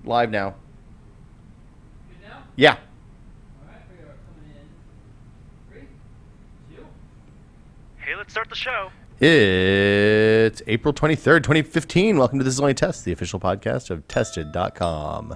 live now. Good now? Yeah. All right, we are coming in. 3, 2. Hey, let's start the show. It's April 23rd, 2015. Welcome to This Is Only a Test, the official podcast of Tested.com.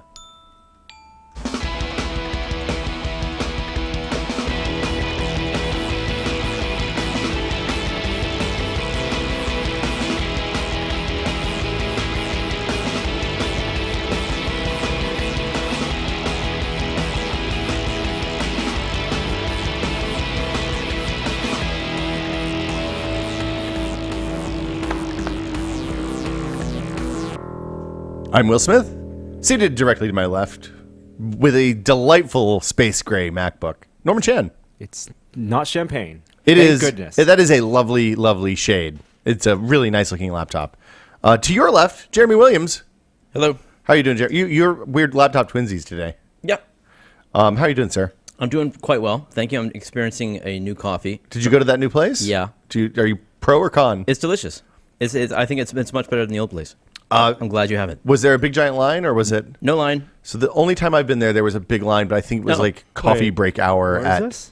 I'm Will Smith, seated directly to my left with a delightful space gray MacBook. Norman Chan. It's not champagne. It Thank is. goodness. That is a lovely, lovely shade. It's a really nice looking laptop. To your left, Jeremy Williams. Hello. How are you doing, Jeremy? You're weird laptop twinsies today. Yeah. How are you doing, sir? I'm doing quite well. Thank you. I'm experiencing a new coffee. Did you go to that new place? Yeah. Are you pro or con? It's delicious. I think it's much better than the old place. I'm glad you have it. Was there a big giant line, or was it? No line. So the only time I've been there was a big line, but I think it was No. like coffee break hour Where at is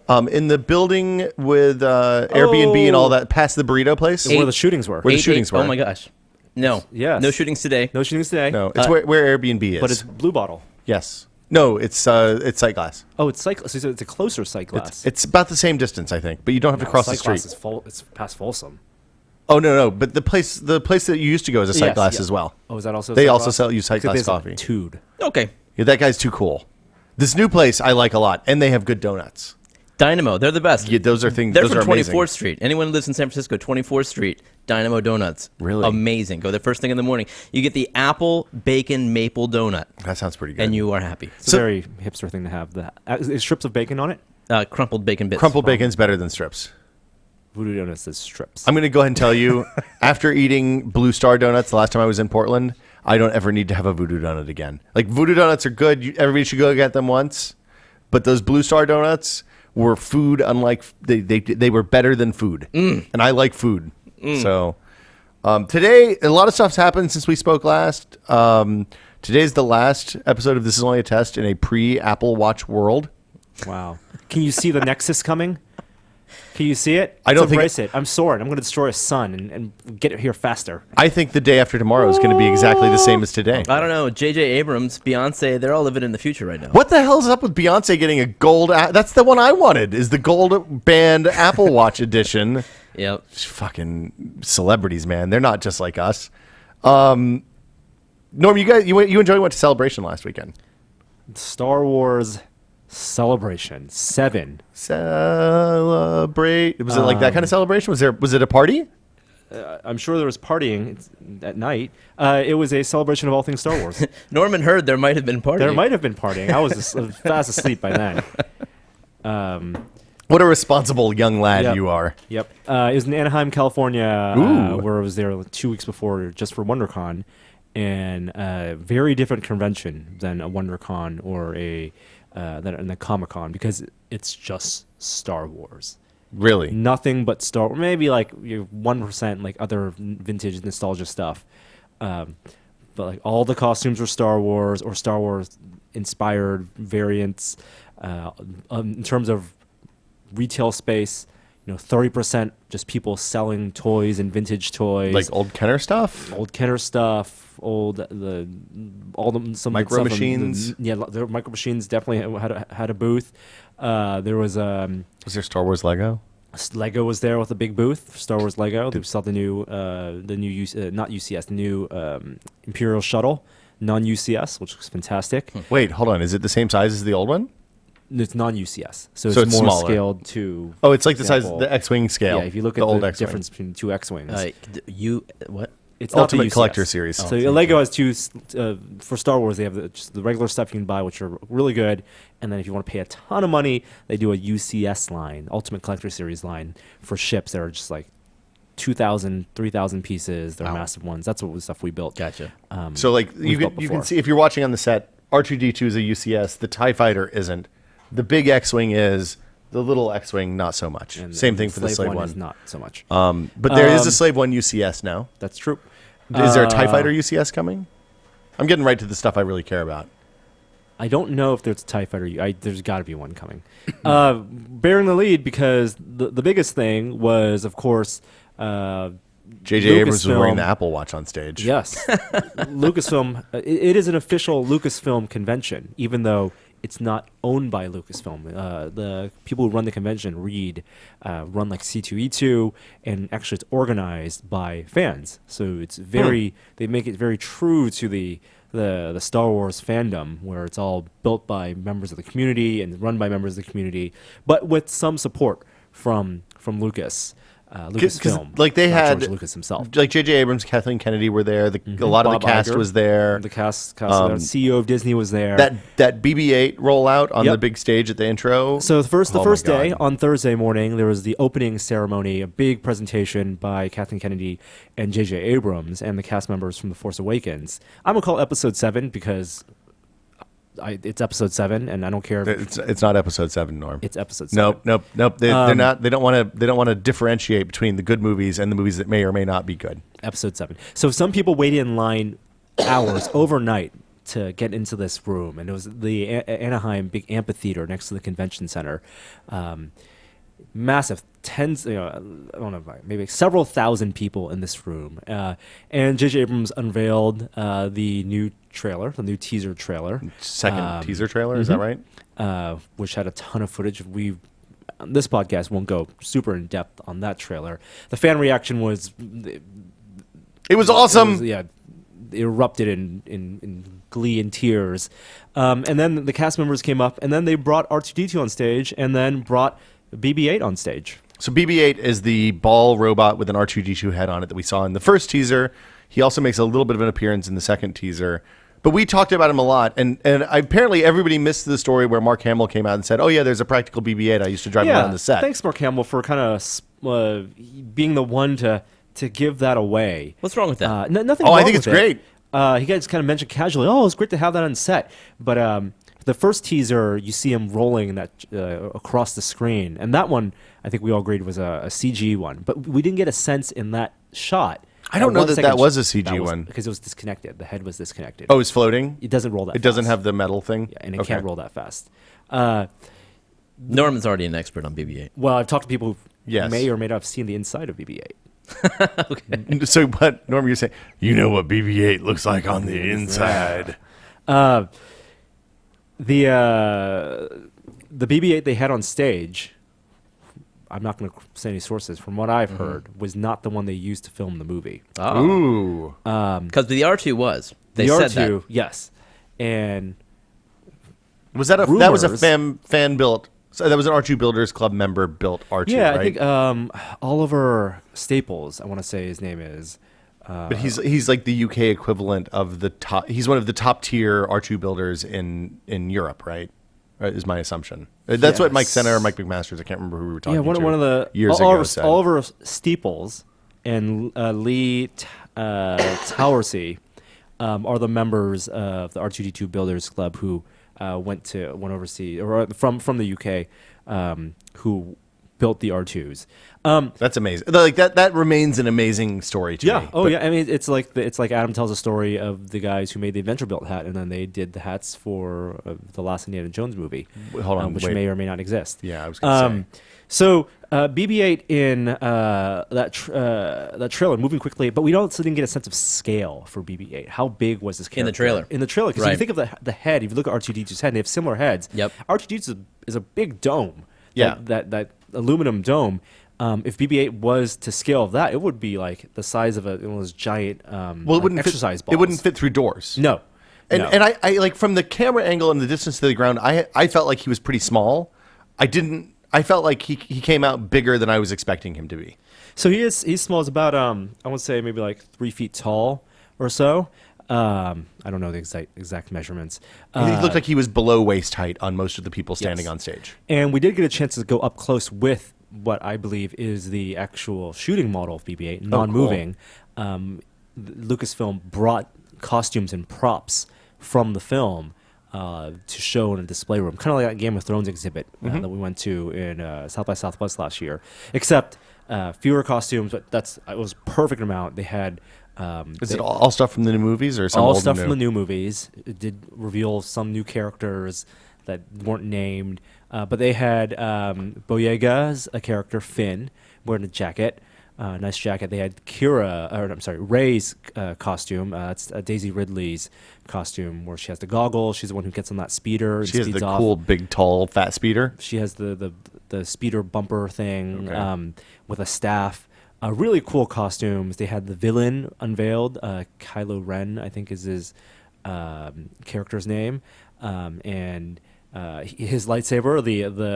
this? in the building with Airbnb and all that, past the burrito place. Where the shootings were. Where the shootings were. Oh my gosh. No. Yes. No shootings today. No shootings today. No, it's where Airbnb is. But it's Blue Bottle. Yes. No, it's sight glass. Oh, it's sight glass. So it's a closer sight glass. It's about the same distance, I think, but you don't have to cross the sight street. glass is full. It's past Folsom. Oh no! But the place that you used to go is a sight Yes, glass yeah. as well. Oh, is that also? They sight also glass? sell you sight Except glass there's coffee. a Tude. Okay. Yeah, that guy's too cool. This new place I like a lot, and they have good donuts. Dynamo. They're the best. Yeah, those are things. They're those from are amazing. 24th Street. Anyone who lives in San Francisco, 24th Street, Dynamo Donuts. Really? Amazing. Go there first thing in the morning. You get the apple bacon maple donut, That sounds pretty good. and you are happy. It's a very hipster thing to have. Is strips of bacon on it? Crumpled bacon bits. Crumpled bacon's better than strips. Voodoo Donuts says strips. I'm going to go ahead and tell you, after eating Blue Star donuts the last time I was in Portland, I don't ever need to have a Voodoo donut again. Like, Voodoo donuts are good. Everybody should go get them once. But those Blue Star donuts were food unlike they were better than food. And I like food. So today, a lot of stuff's happened since we spoke last. Today's the last episode of This Is Only a Test in a pre-Apple Watch world. Wow. Can you see the Nexus coming? Can you see it? I don't Let's think embrace it. I'm Soren. I'm going to destroy a sun and get it here faster. I think the day after tomorrow is going to be exactly the same as today. I don't know. J.J. Abrams, Beyonce, they're all living in the future right now. What the hell's up with Beyonce getting a gold? That's the one I wanted. Is the gold band Apple Watch edition? Yep. Fucking celebrities, man. They're not just like us. Norm, you went to Celebration last weekend. Star Wars Celebration 7. Celebrate. Was it like that kind of celebration? Was it a party? I'm sure there was partying at night. It was a celebration of all things Star Wars. Norman heard there might have been partying. There might have been partying. I was fast asleep by then. What a responsible young lad Yep. you are. Yep. It was in Anaheim, California, Ooh. where I was there 2 weeks before just for WonderCon. And a very different convention than a WonderCon or than a Comic-Con, because it's just Star Wars. Really? Nothing but Star Wars. Maybe like 1% like other vintage nostalgia stuff. But like all the costumes were Star Wars or Star Wars inspired variants. In terms of retail space, 30% just people selling toys and vintage toys, Like old Kenner stuff? old Kenner stuff, all the some Micro stuff Machines? the Micro Machines definitely had a booth. There was Was there Star Wars Lego? Lego was there with a big booth. Star Wars Lego. They saw the new not UCS, the new Imperial Shuttle, non-UCS, which was fantastic. Wait, hold on. Is it the same size as the old one? It's non-UCS, so So it's it's more smaller. scaled to. Oh, it's like the size of example- the X-Wing scale. Yeah, if you look at the old the X-Wing. difference between two X-wings, What? it's not the Ultimate UCS. Collector Series. So Lego has two. For Star Wars, they have just the regular stuff you can buy, which are really good. And then if you want to pay a ton of money, they do a UCS line, Ultimate Collector Series line, for ships that are just like 2,000, 3,000 pieces. They're massive ones. That's what the stuff we built. Gotcha. So like we've built you can before. see if you're watching on the set, R2D2 is a UCS. The TIE Fighter isn't. The big X-Wing is. The little X-Wing, not so much. And Same thing for the slave one. is not so much. But there is a Slave One UCS now. That's true. Is there a TIE Fighter UCS coming? I'm getting right to the stuff I really care about. I don't know if there's a TIE fighter. There's got to be one coming. Bearing the lead because the biggest thing was, of course, J.J. Abrams was wearing Lucasfilm. the Apple Watch on stage. Yes, Lucasfilm. It is an official Lucasfilm convention, even though it's not owned by Lucasfilm. The people who run the convention, Reed, run like C2E2, and actually it's organized by fans. So it's very they make it very true to the Star Wars fandom, where it's all built by members of the community and run by members of the community, but with some support from Lucasfilm. Like they not had George Lucas himself. like J.J. Abrams, Kathleen Kennedy were there. A lot of Bob the cast Iger, was there. The cast CEO of Disney was there. That BB-8 rollout on Yep. the big stage at the intro. So the first Oh my day God. on Thursday morning, there was the opening ceremony, a big presentation by Kathleen Kennedy and J.J. Abrams and the cast members from The Force Awakens. I'm gonna call it Episode 7 because it's Episode 7, and I don't care if It's not episode 7, Norm. it's Episode 7. Nope. They're not. They don't want to differentiate between the good movies and the movies that may or may not be good. Episode 7. So some people waited in line hours overnight to get into this room, and it was the Anaheim big amphitheater next to the convention center. Massive, tens, I don't know, maybe several thousand people in this room. And J.J. Abrams unveiled the new trailer, the new teaser trailer. Second teaser trailer, is that right? Which had a ton of footage. This podcast won't go super in depth on that trailer. The fan reaction was It was awesome. it erupted in glee and tears. And then the cast members came up, and then they brought R2-D2 on stage, and then brought BB-8 on stage. So BB-8 is the ball robot with an R2-D2 head on it that we saw in the first teaser. He also makes a little bit of an appearance in the second teaser. But we talked about him a lot, and apparently everybody missed the story where Mark Hamill came out and said, "Oh yeah, there's a practical BB-8 I used to drive around the set." Thanks, Mark Hamill, for kind of being the one to give that away. What's wrong with that? Nothing. Oh, I wrong think with it's it. great. He just kind of mentioned casually, "Oh, it's great to have that on set," but the first teaser, you see him rolling that across the screen, and that one I think we all agreed was a CG one, but we didn't get a sense in that shot. I don't know 1 that second that was a CG one. because it was disconnected. The head was disconnected. Oh, it's floating? It doesn't roll that. It doesn't fast. have the metal thing? Yeah, and it Okay. can't roll that fast. Norman's already an expert on BB-8. Well, I've talked to people who Yes. may or may not have seen the inside of BB-8. So, but Norm, you're saying, you know what BB-8 looks like on the inside. The BB-8 they had on stage, I'm not going to say any sources, from what I've heard, was not the one they used to film the movie. Oh. Ooh. Because the R2 was. They the said R2, that. yes. And Was that that was a Rumors. fan built? So that was an R2 Builders Club member built R2, yeah, right? I think Oliver Staples, I want to say his name is. But he's like the UK equivalent of the top. He's one of the top tier R2 builders in Europe, right? Is my assumption. That's what Mike Yes. Senna or Mike McMasters. I can't remember who we were talking Yeah, to. one of the years Oliver, ago said. Oliver Steeples and Lee Towersey are the members of the R2D2 Builders Club who went overseas or from the UK who built the R2s. That's amazing. Like that remains an amazing story to me. Oh, yeah. I mean, it's like Adam tells a story of the guys who made the Adventure Built hat, and then they did the hats for the last Indiana Jones movie. Hold on, which wait. may or may not exist. Yeah, I was going to say. So BB-8 in that trailer, moving quickly, but we also didn't get a sense of scale for BB-8. How big was this character? In the trailer. In the trailer, because if Right. you think of the head, if you look at R2-D2's head, and they have similar heads. Yep. R2-D2 is a big dome. Yeah. That aluminum dome. If BB-8 was to scale of that, it would be like the size of one of those giant Well, it wouldn't exercise fit, balls. It wouldn't fit through doors. No. And No. and I like from the camera angle and the distance to the ground, I felt like he was pretty small. I felt like he came out bigger than I was expecting him to be. So he's small. He's about I would say maybe like 3 feet tall or so. I don't know the exact measurements. He looked like he was below waist height on most of the people standing yes. on stage. And we did get a chance to go up close with what I believe is the actual shooting model of BB-8, non-moving. Lucasfilm brought costumes and props from the film to show in a display room, kind of like that Game of Thrones exhibit that we went to in South by Southwest last year, except fewer costumes, but it was a perfect amount. They had Is it all stuff from the new movies or some all old stuff and from the new movies? It did reveal some new characters that weren't named, but they had Boyega's a character, Finn, wearing a jacket. Nice jacket. They had Rey's costume. It's Daisy Ridley's costume, where she has the goggles. She's the one who gets on that speeder. And She has speeds the off. cool, big, tall, fat speeder. She has the speeder bumper thing Okay. with a staff. Really cool costumes. They had the villain unveiled. Kylo Ren, I think, is his character's name, and his lightsaber,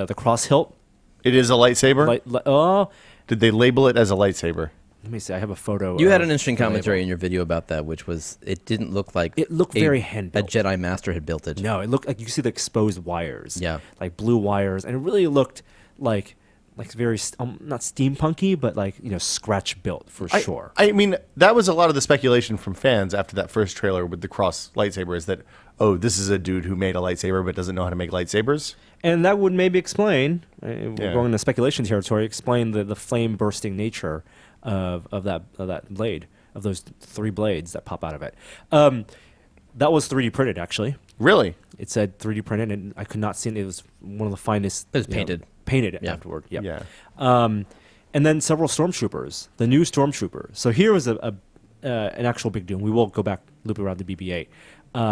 the cross hilt. It is a lightsaber? Oh. Did they label it as a lightsaber? Let me see. I have a photo. You had of an interesting the label. commentary in your video about that, which was it didn't look like It looked very hand-built. A Jedi Master had built it. No, it looked like you see the exposed wires. Yeah. Like blue wires, and it really looked like very not steampunky, but scratch built for sure. I mean, that was a lot of the speculation from fans after that first trailer with the cross lightsaber is that, oh, this is a dude who made a lightsaber but doesn't know how to make lightsabers. And that would maybe explain, we're Yeah. going into speculation territory, explain the flame bursting nature of that blade, of those 3 blades that pop out of it. That was 3D printed, actually. Really? It said 3D printed, and I could not see it. It was one of the finest. It was painted. Painted Yeah. afterward. Yep. Yeah. And then several stormtroopers, the new stormtroopers. So here was an actual big deal. We will go back, loop around the BB-8.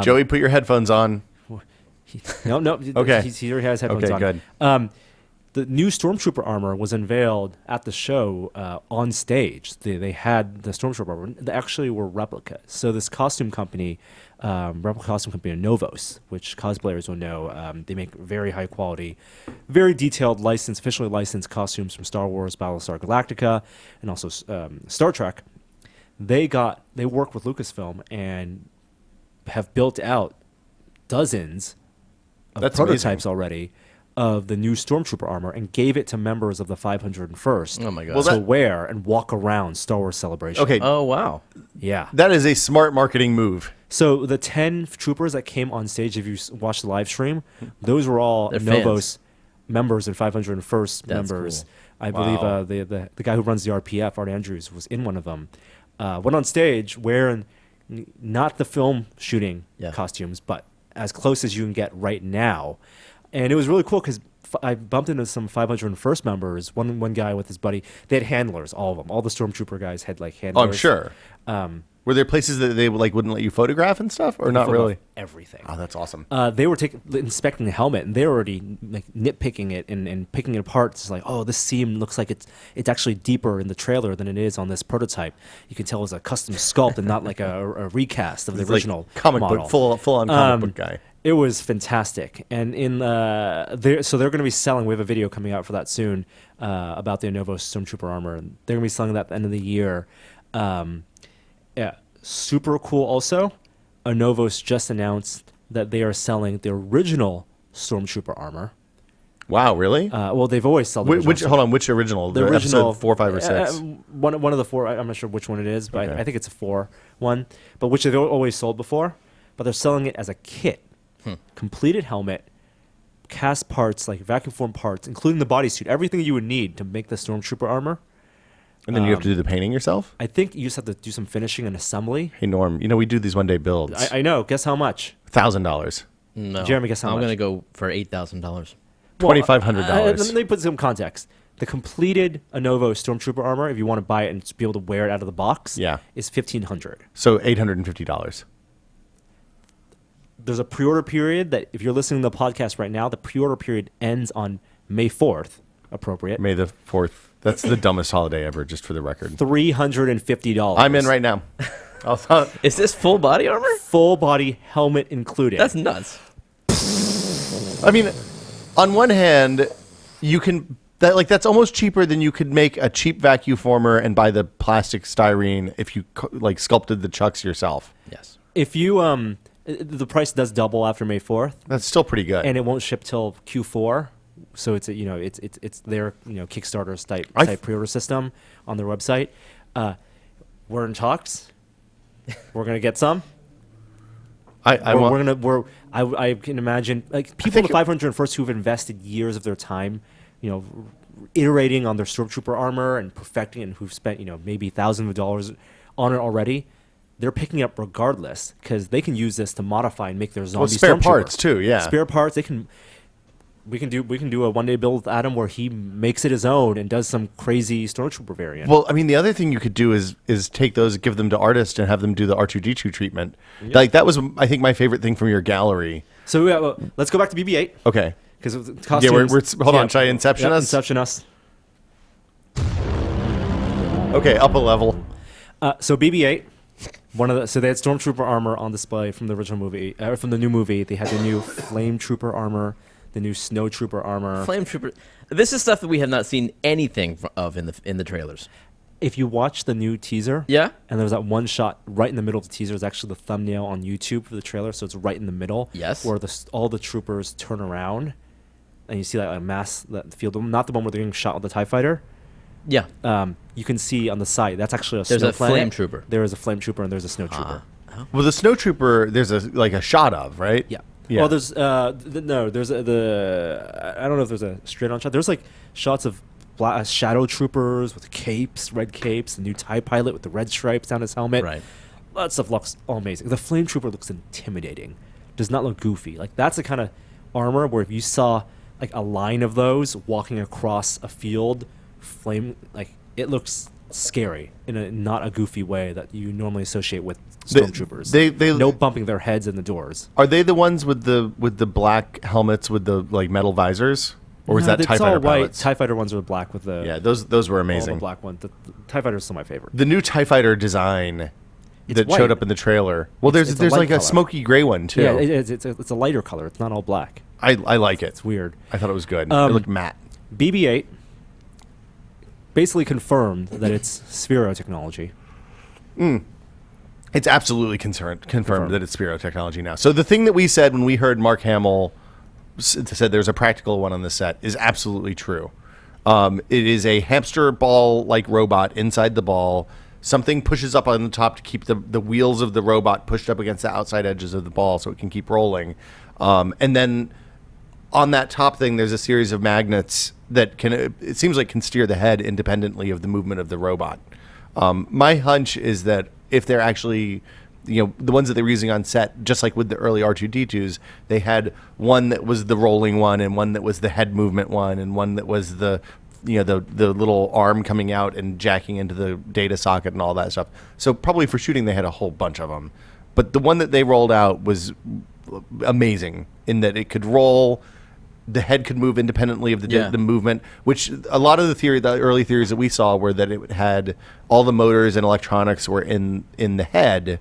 Joey, put your headphones on. No. Okay. He already has headphones Okay, on. good. The new stormtrooper armor was unveiled at the show on stage. They had the stormtrooper armor. They actually were replicas. So this costume company, replica costume company, Novos, which cosplayers will know, they make very high quality, very detailed officially licensed costumes from Star Wars, Battlestar Galactica, and also Star Trek. They worked with Lucasfilm and have built out dozens of That's prototypes already of the new stormtrooper armor and gave it to members of the 501st Oh my God. Well, to that- wear and walk around Star Wars Celebration. Okay, Oh wow. Yeah. that is a smart marketing move. So the 10 troopers that came on stage, if you watch the live stream, those were all They're Novos members and 501st That's members. cool. I Wow. believe the guy who runs the RPF, Art Andrews, was in one of them. Went on stage wearing not the film shooting Yeah. costumes, but as close as you can get right now. And it was really cool because I bumped into some 501st members. One guy with his buddy. They had handlers, all of them. All the stormtrooper guys had handlers. Oh, I'm sure. Were there places that they wouldn't let you photograph and stuff, or not really? Everything. Oh, that's awesome. They were inspecting the helmet, and they were already nitpicking it and picking it apart. It's like, oh, this seam looks like it's actually deeper in the trailer than it is on this prototype. You can tell it was a custom sculpt and not like a recast of the It's original like comic model. book, full on comic book guy. It was fantastic, and they're going to be selling. We have a video coming out for that soon about the Lenovo Stormtrooper armor. And they're going to be selling that at the end of the year. Yeah, super cool. Also, Lenovo's just announced that they are selling the original Stormtrooper armor. Wow, really? Well, they've always sold the original Which original? Which original? the original Episode 4, 5, or 6. One of the 4. I'm not sure which one it is, but Okay. I think it's a 4 one. But which they've always sold before. But they're selling it as a kit, completed helmet, cast parts like vacuum form parts, including the bodysuit, everything you would need to make the Stormtrooper armor. And then you have to do the painting yourself? I think you just have to do some finishing and assembly. Hey, Norm, we do these one-day builds. I know. Guess how much? $1,000. No. Jeremy, guess how I'm much? gonna go for $8,000. $2,500. Let me put some context. The completed Lenovo Stormtrooper armor, if you want to buy it and just be able to wear it out of the box, Yeah. is $1,500. So $850. There's a pre-order period that if you're listening to the podcast right now, the pre-order period ends on May 4th. Appropriate. May the 4th. That's the dumbest holiday ever, just for the record. $350. I'm in right now. Is this full body armor? Full body helmet included. That's nuts. I mean, on one hand, you can that's almost cheaper than you could make a cheap vacuum former and buy the plastic styrene if you sculpted the chucks yourself. Yes. If you the price does double after May 4th, That's still pretty good. and it won't ship till Q4. So it's it's their Kickstarter type pre-order system on their website. We're in talks. We're gonna get some. I can imagine people in the 501st who've invested years of their time, iterating on their Stormtrooper armor and perfecting it, and who've spent maybe thousands of dollars on it already. they're picking up regardless because they can use this to modify and make their zombie spare stormtrooper. parts too, yeah. Spare parts. We can do a one-day build with Adam where he makes it his own and does some crazy stormtrooper variant. Well, I mean, the other thing you could do is take those, give them to artists, and have them do the R2D2 treatment. Yep. Like that was, I think, my favorite thing from your gallery. So let's go back to BB-8 Okay. because Yeah, costumes. we're hold on. Should I Inception us? Inception us. Okay, up a level. So BB-8, so they had stormtrooper armor on display from the original movie, from the new movie. They had the new flame trooper armor, the new snow trooper armor. Flame Trooper. This is stuff that we have not seen anything of in the trailers. If you watch the new teaser, Yeah? and there was that one shot right in the middle of the teaser, is actually the thumbnail on YouTube for the trailer, so it's right in the middle. Yes. Where all the troopers turn around, and you see that field, not the one where they're getting shot with the TIE fighter. Yeah. You can see on the side that's actually a There's snow a planet. flame trooper. There is a flame trooper and there's a snow trooper. Well, the snow trooper, there's a shot of, right? Yeah. Yeah. Well, there's there's I don't know if there's a straight on shot. There's like shots of shadow troopers with capes, red capes, the new TIE pilot with the red stripes down his helmet. Right. That stuff looks all amazing. The flame trooper looks intimidating. Does not look goofy. Like that's the kind of armor where if you saw like a line of those walking across a field, it looks scary in a not a goofy way that you normally associate with stormtroopers. They no bumping their heads in the doors. Are they the ones with the black helmets with the like metal visors, or is that it's TIE all fighter white. pilots? TIE fighter ones are black with the Yeah, those were all amazing. the black one. The TIE fighter is still my favorite. The new TIE fighter design It's that white. showed up in the trailer. Well, It's a there's light like a color. smoky gray one too. Yeah, it's a lighter color. It's not all black. I like it. It's weird. I thought it was good. It Um, looked matte. BB-8 basically confirmed that it's Sphero technology. It's absolutely confirmed that it's Spiro technology now. So the thing that we said when we heard Mark Hamill said there's a practical one on the set is absolutely true. It is a hamster ball like robot inside the ball. Something pushes up on the top to keep the wheels of the robot pushed up against the outside edges of the ball so it can keep rolling. And then on that top thing, there's a series of magnets that it seems like can steer the head independently of the movement of the robot. My hunch is that if they're actually, the ones that they were using on set, just like with the early R2D2s, they had one that was the rolling one and one that was the head movement one and one that was the little arm coming out and jacking into the data socket and all that stuff. So probably for shooting, they had a whole bunch of them. But the one that they rolled out was amazing in that it could roll. The head could move independently of the movement, which a lot of the early theories that we saw were that it had all the motors and electronics were in the head,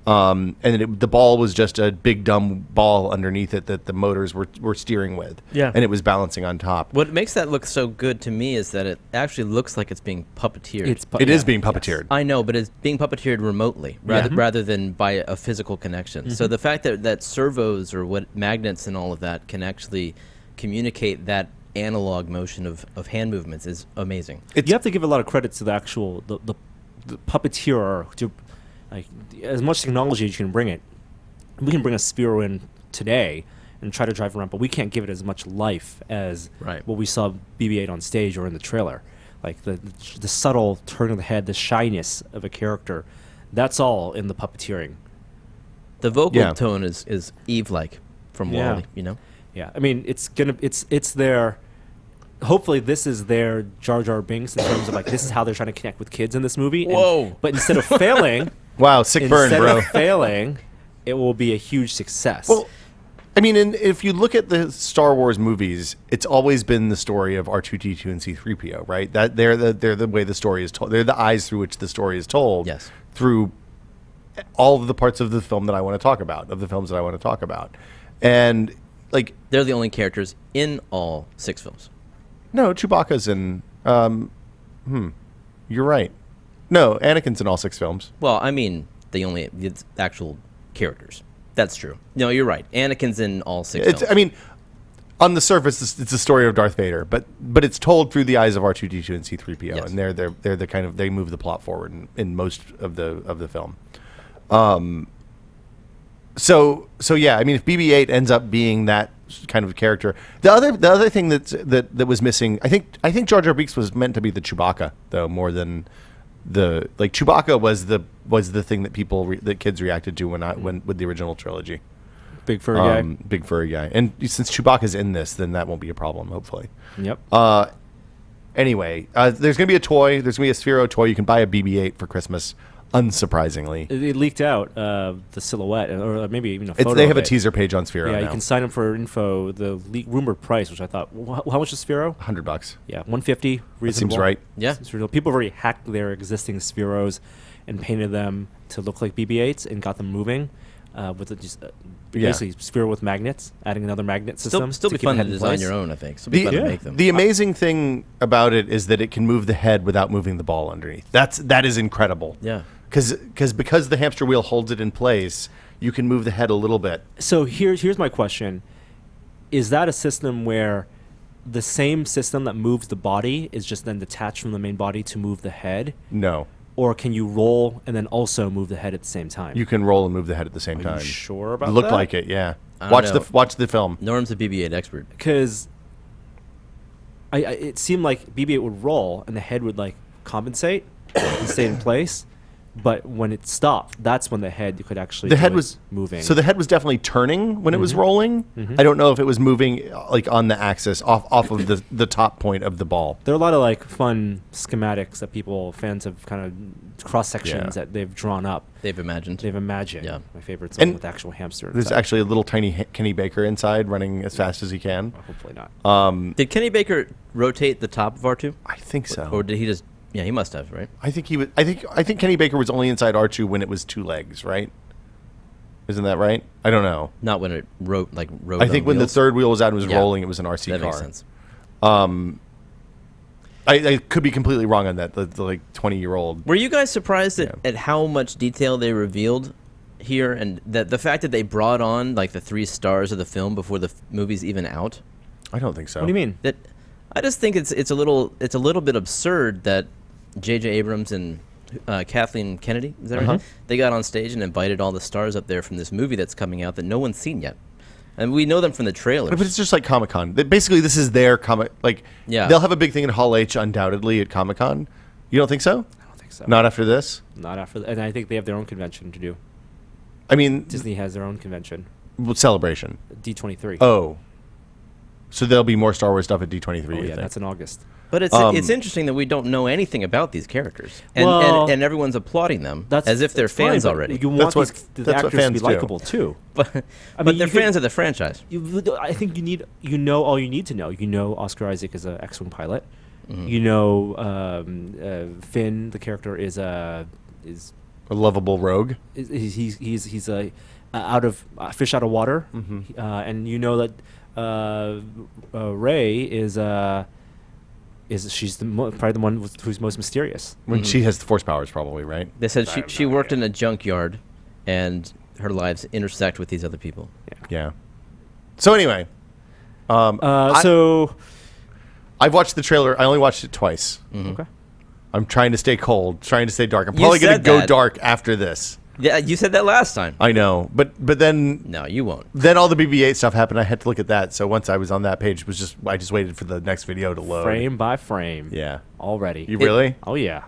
and the ball was just a big dumb ball underneath it that the motors were steering with, and it was balancing on top. What makes that look so good to me is that it actually looks like it's being puppeteered. It is being puppeteered. I know, but it's being puppeteered remotely rather than by a physical connection. So the fact that servos or what magnets and all of that can actually communicate that analog motion of hand movements is amazing. You have to give a lot of credit to the actual the puppeteer to like as much technology as you can bring it. We can bring a Sphero in today and try to drive around, but we can't give it as much life as what we saw BB-8 on stage or in the trailer. Like the subtle turn of the head, the shyness of a character, that's all in the puppeteering. The vocal tone is Eve-like from WALL-E, Yeah, I mean, it's their. Hopefully, this is their Jar Jar Binks in terms of like this is how they're trying to connect with kids in this movie. Whoa! But instead of failing, wow, sick burn, bro. Instead of failing, it will be a huge success. Well, I mean, if you look at the Star Wars movies, it's always been the story of R2D2 and C3PO, right? That they're the way the story is told. They're the eyes through which the story is told. Yes. Through all of the parts of the film that I want to talk about, and like they're the only characters in all 6 films. No, Chewbacca's in. You're right. No, Anakin's in all 6 films. Well, I mean, the actual characters. That's true. No, you're right. Anakin's in all 6 films. I mean, on the surface, it's the story of Darth Vader, but it's told through the eyes of R2D2 and C3PO, and they're the kind of they move the plot forward in most of the film. So yeah, I mean, if BB-8 ends up being that kind of character, the other thing that was missing, I think Jar Jar Binks was meant to be the Chewbacca though, more than like Chewbacca was the thing that that kids reacted to when with the original trilogy. Big furry guy. Big furry guy. And since Chewbacca's in this, then that won't be a problem, hopefully. Yep. Anyway, there's going to be a toy. There's going to be a Sphero toy. You can buy a BB-8 for Christmas, unsurprisingly. It leaked out the silhouette, or maybe even a photo. They have of a it. teaser page on Sphero Yeah, now. you can sign up for info. The rumored price, which I thought, how much is Sphero? $100. Yeah, $150. Reasonable. Seems right. Yeah. Seems reasonable. People have already hacked their existing Spheros and painted them to look like BB-8s and got them moving with basically Sphero with magnets, adding another magnet system. Still to be keep fun the to head in design place. your own, I think. Still be fun to make them. The amazing thing about it is that it can move the head without moving the ball underneath. That is incredible. Yeah. Because the hamster wheel holds it in place, you can move the head a little bit. So here's my question: is that a system where the same system that moves the body is just then detached from the main body to move the head, No. or can you roll and then also move the head at the same time? You can roll and move the head at the same Are time. you sure about Looked that? like it, yeah. I Watch don't the know. watch the film. Norm's a BB-8 expert. Because it seemed like BB-8 would roll and the head would like compensate and stay in place, but when it stopped, that's when the head could actually The do head it was moving. So the head was definitely turning when it was Mm-hmm. rolling. I don't know if it was moving like on the axis off of the top point of the ball. There are a lot of like fun schematics that fans have kind of cross sections Yeah. that they've drawn up. They've imagined. They've imagined. Yeah. My favorite's And one with actual hamster. There's inside. actually a little tiny Kenny Baker inside running as fast as he can. Hopefully not. Did Kenny Baker rotate the top of R2? I think so. Or did he just... Yeah, he must have, right? I think he was. I think Kenny Baker was only inside R2 when it was two legs, right? Isn't that right? I don't know. Not when it rode I on think when the wheels? third wheel was out and was Yeah. rolling, it was an RC That car. makes sense. I could be completely wrong on that. The like 20-year-old. Were you guys surprised Yeah. at how much detail they revealed here, and that the fact that they brought on like the 3 stars of the film before the movie's even out? I don't think so. What do you mean? That I just think it's a little bit absurd that J.J. Abrams and Kathleen Kennedy, is that right? Uh-huh. They got on stage and invited all the stars up there from this movie that's coming out that no one's seen yet, and we know them from the trailers. But it's just like Comic-Con. Basically, this is their comic. Like, Yeah. they'll have a big thing in Hall H, undoubtedly, at Comic-Con. You don't think so? I don't think so. Not after this? Not after. And I think they have their own convention to do. I mean, Disney has their own convention. celebration. D23. Oh. So there'll be more Star Wars stuff at D23, Oh, you yeah, think? that's in August. But it's interesting that we don't know anything about these characters, and Well, and everyone's applauding them That's as if they're that's fine, fans but already. You want That's what- the that's what actors to fans be do. likable too. but I but mean, they're you could- fans of the franchise. I think you know all you need to know. You know Oscar Isaac is an X-wing pilot. Mm-hmm. You know Finn, the character, is A lovable rogue. he's a out of fish out of water, Mm-hmm. and you know that Rey is she's probably the one who's most mysterious. When she has the Force powers, probably, right? They said she worked in a junkyard, and her lives intersect with these other people. Yeah. So anyway, So I've watched the trailer. I only watched it twice. okay. I'm trying to stay cold, trying to stay dark. I'm You probably going to said go that. dark after this. Yeah, you said that last time. I know, but then No, you won't. all the BB-8 stuff happened. I had to look at that. So once I was on that page, I just waited for the next video to load. Frame by frame. Yeah. Already. You really? Oh yeah.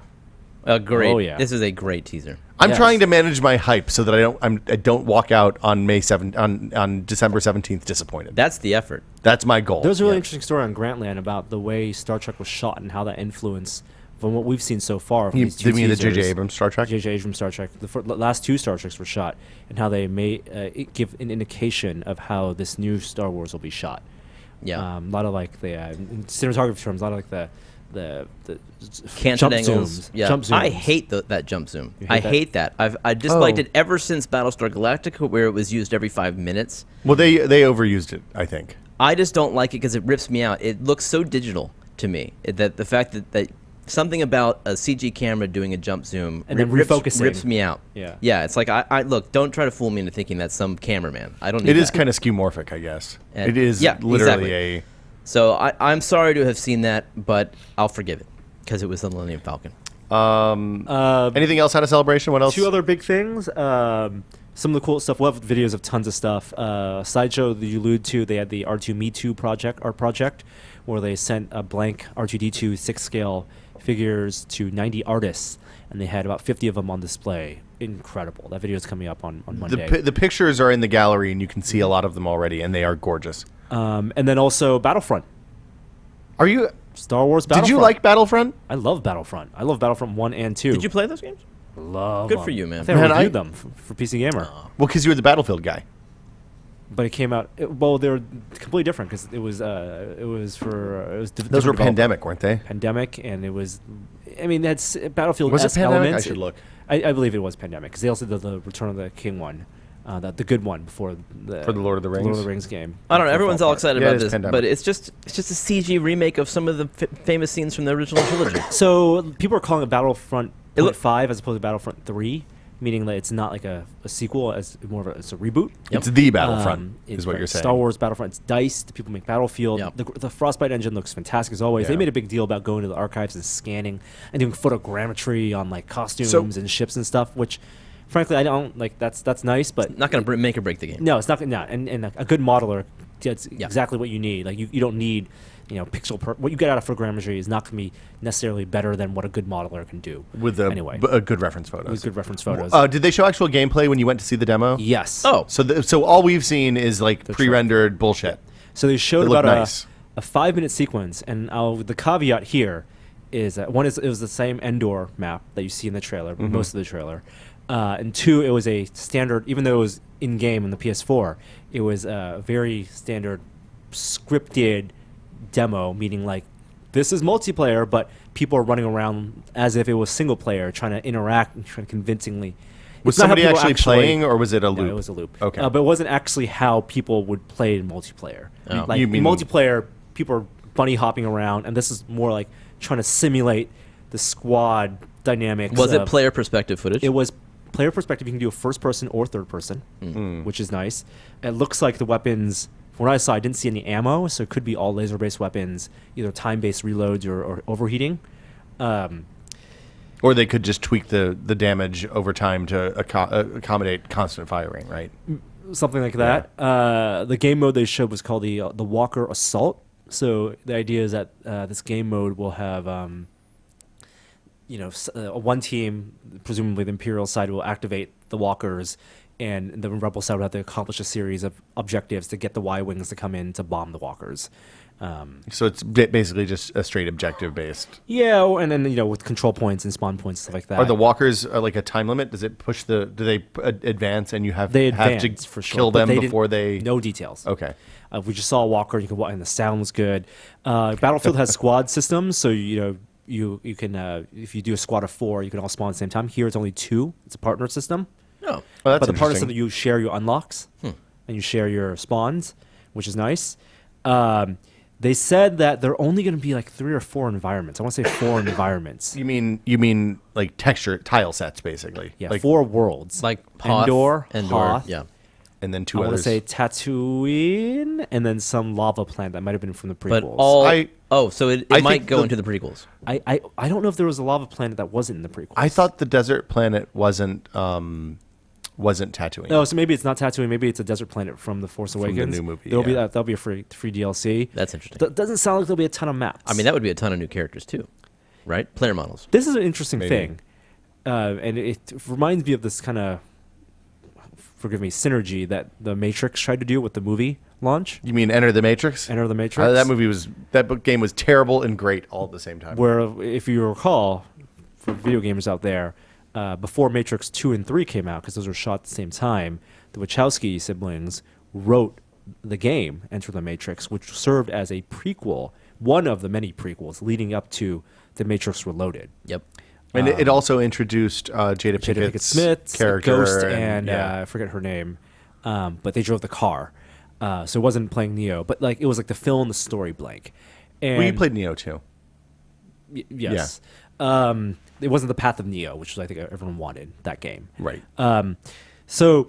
Great. Oh, yeah. This is a great teaser. I'm Yes. trying to manage my hype so that I don't walk out on on December 17th disappointed. That's the effort. That's my goal. There was a really Yeah. interesting story on Grantland about the way Star Trek was shot and how that influenced from what we've seen so far. From You these two mean the teasers. J.J. Abrams Star Trek? J.J. Abrams Star Trek. The last 2 Star Treks were shot, and how they may give an indication of how this new Star Wars will be shot. Yeah. A lot of like the in cinematography terms, a lot of like the Canted jump angles. zooms. Yeah. Jump zooms. I hate that jump zoom. You hate I that? hate that. I disliked Oh. it ever since Battlestar Galactica, where it was used every 5 minutes. Well, they overused it, I think. I just don't like it because it rips me out. It looks so digital to me. That the fact that something about a CG camera doing a jump zoom And then rips refocusing. me out. Yeah. Yeah, it's like I look. Don't try to fool me into thinking that's some cameraman. I don't. Need It is that. kind of skewmorphic, I guess. And- it is yeah, literally exactly. So I'm sorry to have seen that, but I'll forgive it because it was the Millennium Falcon. Anything else out of Celebration? What else? 2 other big things. some of the cool stuff. We'll have videos of tons of stuff. Sideshow that you allude to, they had the R2 Me Too art project, where they sent a blank R2D2 6-scale figures to 90 artists, and they had about 50 of them on display. Incredible. That video is coming up on Monday. The pictures are in the gallery, and you can see a lot of them already, and they are gorgeous. And then also Battlefront. Are you? Star Wars Battlefront. Did you like Battlefront? I love Battlefront. I love Battlefront 1 and 2. Did you play those games? Love Good them. for you, man. I think I Man, reviewed them for PC Gamer. Well, because you were the Battlefield guy. But it came out. Well, they were completely different because it was Those were different pandemic, weren't they? pandemic, and it was. I mean, that's Battlefield. Was it pandemic? Elements. I should look. I believe it was pandemic because they also did the Return of the King one, the good one before the Lord of the Rings? Lord of the Rings game. I don't know. Before Everyone's Fall all Apart. excited Yeah, it about is this, pandemic. but it's just a CG remake of some of the famous scenes from the original trilogy. So people are calling it Battlefront It look- 5 as opposed to Battlefront 3, meaning that it's not like a sequel, as more of it's a reboot. It's the Battlefront, It's is what you're saying. Star Wars Battlefront. It's diced. People make Battlefield. Yep. The Frostbite engine looks fantastic as always. They Yeah. made a big deal about going to the archives and scanning and doing photogrammetry on like costumes and ships and stuff. Which, frankly, I don't like. That's nice, but Not going to make or break the game. no, it's not. No, and a good modeler gets Yeah. exactly what you need. Like you don't need. What you get out of photogrammetry is not going to be necessarily better than what a good modeler can do. With anyway, a good reference photos. with good reference photos. Did they show actual gameplay when you went to see the demo? Yes. Oh, So all we've seen is like pre-rendered bullshit. So they showed It looked about nice. a 5-minute sequence, and the caveat here is that one is it was the same Endor map that you see in the trailer, most of the trailer, and two, it was a standard. Even though it was in game on the PS4, it was a very standard scripted demo, meaning like this is multiplayer, but people are running around as if it was single player, trying to interact and trying to convincingly. Was It's not how somebody people actually playing, or was it a No, loop? it was a loop. Okay. But it wasn't actually how people would play in multiplayer. Oh. Like You mean- in multiplayer, people are bunny hopping around, and this is more like trying to simulate the squad dynamics. was it of- player perspective footage? It was player perspective. You can do a first person or third person, which is nice. It looks like the weapons. From what I saw, I didn't see any ammo, so it could be all laser based weapons, either time based reloads or overheating. Or they could just tweak the damage over time to accommodate constant firing, right? Something like that. The game mode they showed was called the Walker Assault. So the idea is that this game mode will have, one team, presumably the Imperial side, will activate the Walkers, and the Rebel side will have to accomplish a series of objectives to get the Y-wings to come in to bomb the Walkers. So it's basically just a straight objective based. Yeah, and then with control points and spawn points, stuff like that. Are the walkers like a time limit? Does it push do they advance and you have They have advance to for sure, kill but them they didn't- before they? No details. Okay. We just saw a Walker. You can walk, and the sound was good. Battlefield has squad systems, so you can if you do a squad of 4, you can all spawn at the same time. Here it's only 2. It's a partner system. oh, Well, that's But the partner interesting. system, you share your unlocks and you share your spawns, which is nice. They said that they're only going to be like 3 or 4 environments. I want to say 4 environments. You mean like texture tile sets basically? Yeah, like, 4 worlds. like Hoth, Endor, Hoth, yeah. and then I 2 want to others. say Tatooine, and then some lava planet that might have been from the prequels. But all I- so it I might think go the- into the prequels. I don't know if there was a lava planet that wasn't in the prequels. I thought the desert planet wasn't Tatooine. No, so maybe it's not Tatooine. Maybe it's a desert planet from the Force the Awakens. new movie, There'll be yeah. that'll be a free DLC. That's interesting. Doesn't sound like there'll be a ton of maps. I mean, that would be a ton of new characters too, right? Player models. This is an interesting Maybe. thing, and it reminds me of this kind of, forgive me, synergy that the Matrix tried to do with the movie launch. You mean Enter the Matrix? Enter the Matrix. That game was terrible and great all at the same time. Where, if you recall, for video gamers out there, before Matrix 2 and 3 came out, because those were shot at the same time, the Wachowski siblings wrote the game, Enter the Matrix, which served as a prequel, one of the many prequels leading up to The Matrix Reloaded. Yep. And it also introduced Jada Pinkett Pinkett's Smith's character, Ghost, and yeah. I forget her name, but they drove the car. So it wasn't playing Neo, but like it was like the fill in the story blank. And Well, you played Neo too. Yes. It wasn't the Path of Neo, which was, I think, everyone wanted that game. Right. So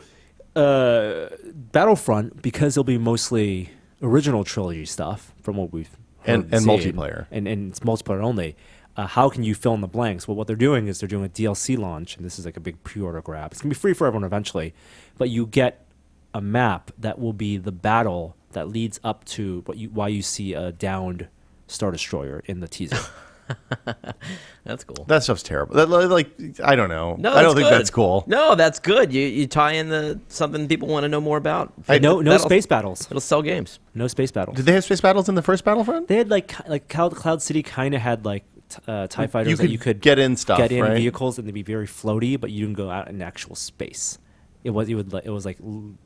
Battlefront, because it'll be mostly original trilogy stuff from what we've heard And seen, multiplayer. and it's multiplayer only. how can you fill in the blanks? Well, what they're doing is they're doing a DLC launch, and this is like a big pre-order grab. It's gonna be free for everyone eventually, but you get a map that will be the battle that leads up to why you see a downed Star Destroyer in the teaser. That's cool. That stuff's terrible. Like, I don't know. No, I don't that's think good. that's cool. No, that's good. You tie in something people want to know more about. No That'll- space battles. It'll sell games. No space battles. Did they have space battles in the first Battlefront? They had like Cloud City kind of had like TIE fighters that you could get in stuff, get in right? vehicles, and they'd be very floaty, but you didn't go out in actual space. It was like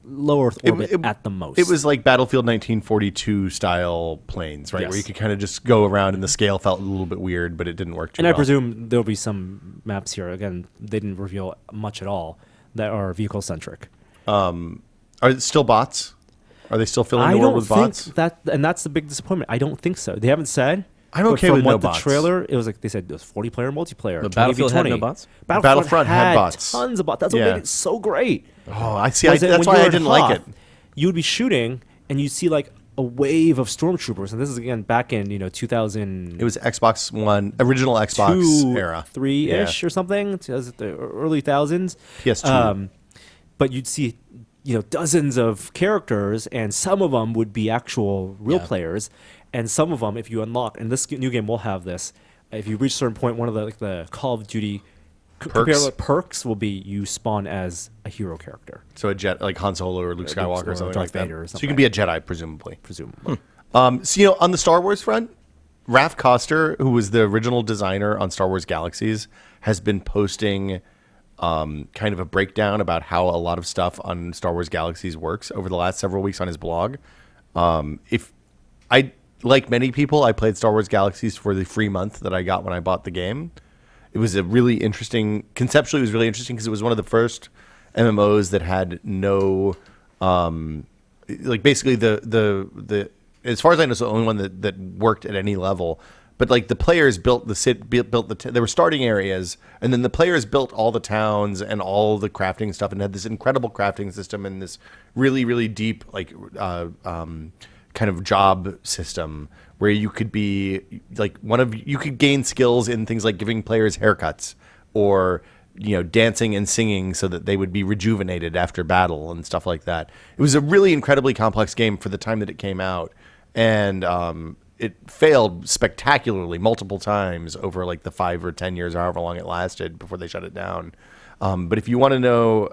low Earth orbit at the most. It was like Battlefield 1942 style planes, right? Yes. Where you could kind of just go around, and the scale felt a little bit weird, but it didn't work too And well. I presume there'll be some maps here. Again, they didn't reveal much at all that are vehicle centric. Are it still bots? Are they still filling I the world don't with think bots? that, and that's the big disappointment. I don't think so. They haven't said. I'm but okay from with what no the bots. trailer, it was like they said it was 40-player multiplayer. But 20 Battlefield had v20. no bots? Battlefront had bots. Tons of bots. That's what Yeah. made it so great. Oh, I see. Was that That's when why you I were in didn't like it. Hoth, you would be shooting, and you'd see like a wave of stormtroopers, and this is again back in 2000. It was Xbox One, original Xbox era. 3-ish or something. The early thousands. PS2. But you'd see dozens of characters, and some of them would be actual real players, and some of them, if you unlock, and this new game will have this, if you reach a certain point, one of the Call of Duty perks will be you spawn as a hero character, So a jet like Han Solo or Luke Skywalker or something Darth like that. Vader or So you can be a Jedi, presumably. presumably. So on the Star Wars front, Raph Koster, who was the original designer on Star Wars Galaxies, has been posting kind of a breakdown about how a lot of stuff on Star Wars Galaxies works over the last several weeks on his blog. If I, like many people, I played Star Wars Galaxies for the free month that I got when I bought the game. It was conceptually it was really interesting because it was one of the first MMOs that had no, like basically the as far as I know, it's the only one that worked at any level. But like the players built there were starting areas, and then the players built all the towns and all the crafting stuff, and had this incredible crafting system and this really, really deep kind of job system where you could be like you could gain skills in things like giving players haircuts or dancing and singing so that they would be rejuvenated after battle and stuff like that. It was a really incredibly complex game for the time that it came out, and it failed spectacularly multiple times over like the 5 or 10 years, however long it lasted before they shut it down. But if you want to know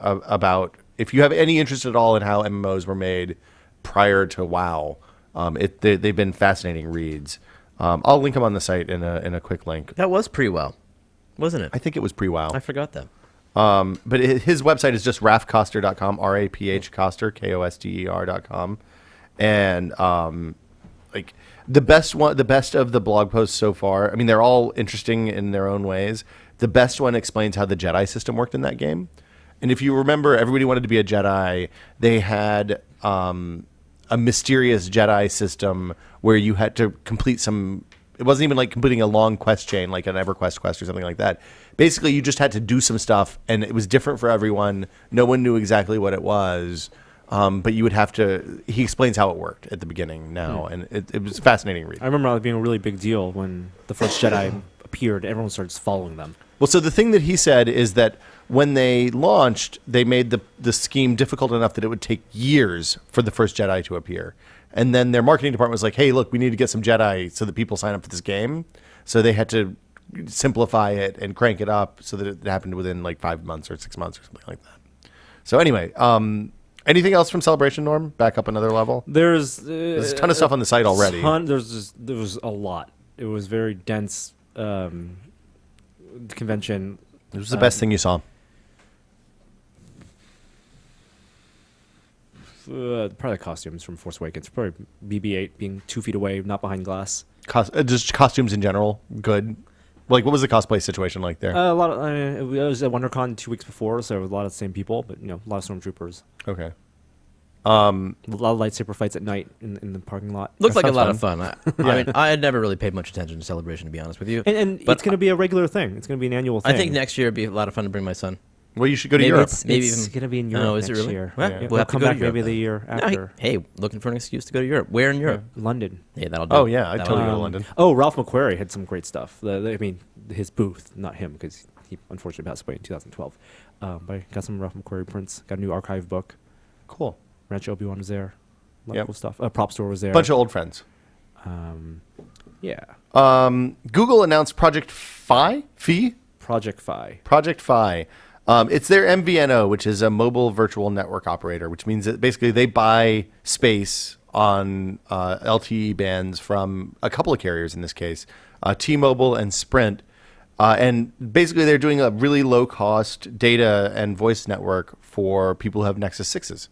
if you have any interest at all in how MMOs were made prior to WoW, they've been fascinating reads. I'll link them on the site in a quick link. That was pre-WoW, wasn't it? I think it was pre-WoW. I forgot that. But his website is just raphkoster.com, R-A-P-H Koster, Koster.com. And like the best of the blog posts so far, I mean, they're all interesting in their own ways. The best one explains how the Jedi system worked in that game. And if you remember, everybody wanted to be a Jedi. They had a mysterious Jedi system where you had to complete it wasn't even like completing a long quest chain like an EverQuest quest or something like that. Basically, you just had to do some stuff, and it was different for everyone. No one knew exactly what it was, but you would have to. He explains how it worked at the beginning now, and it was a fascinating read. I remember it being a really big deal when the first Jedi appeared. Everyone started following them. Well, so the thing that he said is that when they launched, they made the scheme difficult enough that it would take years for the first Jedi to appear. And then their marketing department was like, hey, look, we need to get some Jedi so that people sign up for this game. So they had to simplify it and crank it up so that it happened within like 5 months or 6 months or something like that. So anyway, anything else from Celebration, Norm? Back up another level? There's a ton of stuff on the site already. There was a lot. It was very dense convention. It was the best thing you saw. Probably the costumes from Force Awakens. Probably BB-8 being 2 feet away, not behind glass. Just costumes in general, good. Like, what was the cosplay situation like there? A lot of. It was at WonderCon 2 weeks before, so it was a lot of the same people, but a lot of stormtroopers. Okay. A lot of lightsaber fights at night in the parking lot. Looked like a sounds lot of fun. I mean, I had never really paid much attention to Celebration, to be honest with you. And But it's going to be a regular thing. It's going to be an annual thing. I think next year it'd be a lot of fun to bring my son. Well, you should go to Maybe Europe. it's- maybe it's even- going to be in Europe Oh, is it next really? year. Well, Yeah. we'll We'll have to come go to back Europe maybe the then. year No, after. hey, looking for an excuse to go to Europe. Where in Europe? London. Yeah, that'll do. Oh, yeah, I'd That'll totally do. go to London. Oh, Ralph McQuarrie had some great stuff. I mean, his booth, not him, because he unfortunately passed away in 2012. But I got some Ralph McQuarrie prints. Got a new archive book. Cool. Ranch Obi-Wan was there. A lot Yep. of cool stuff. Prop store was there. Bunch of old friends. Yeah. Google announced Project Phi. Project Phi. Project Phi. It's their MVNO, which is a mobile virtual network operator, which means that basically they buy space on LTE bands from a couple of carriers in this case, T-Mobile and Sprint. And basically they're doing a really low-cost data and voice network for people who have Nexus 6s.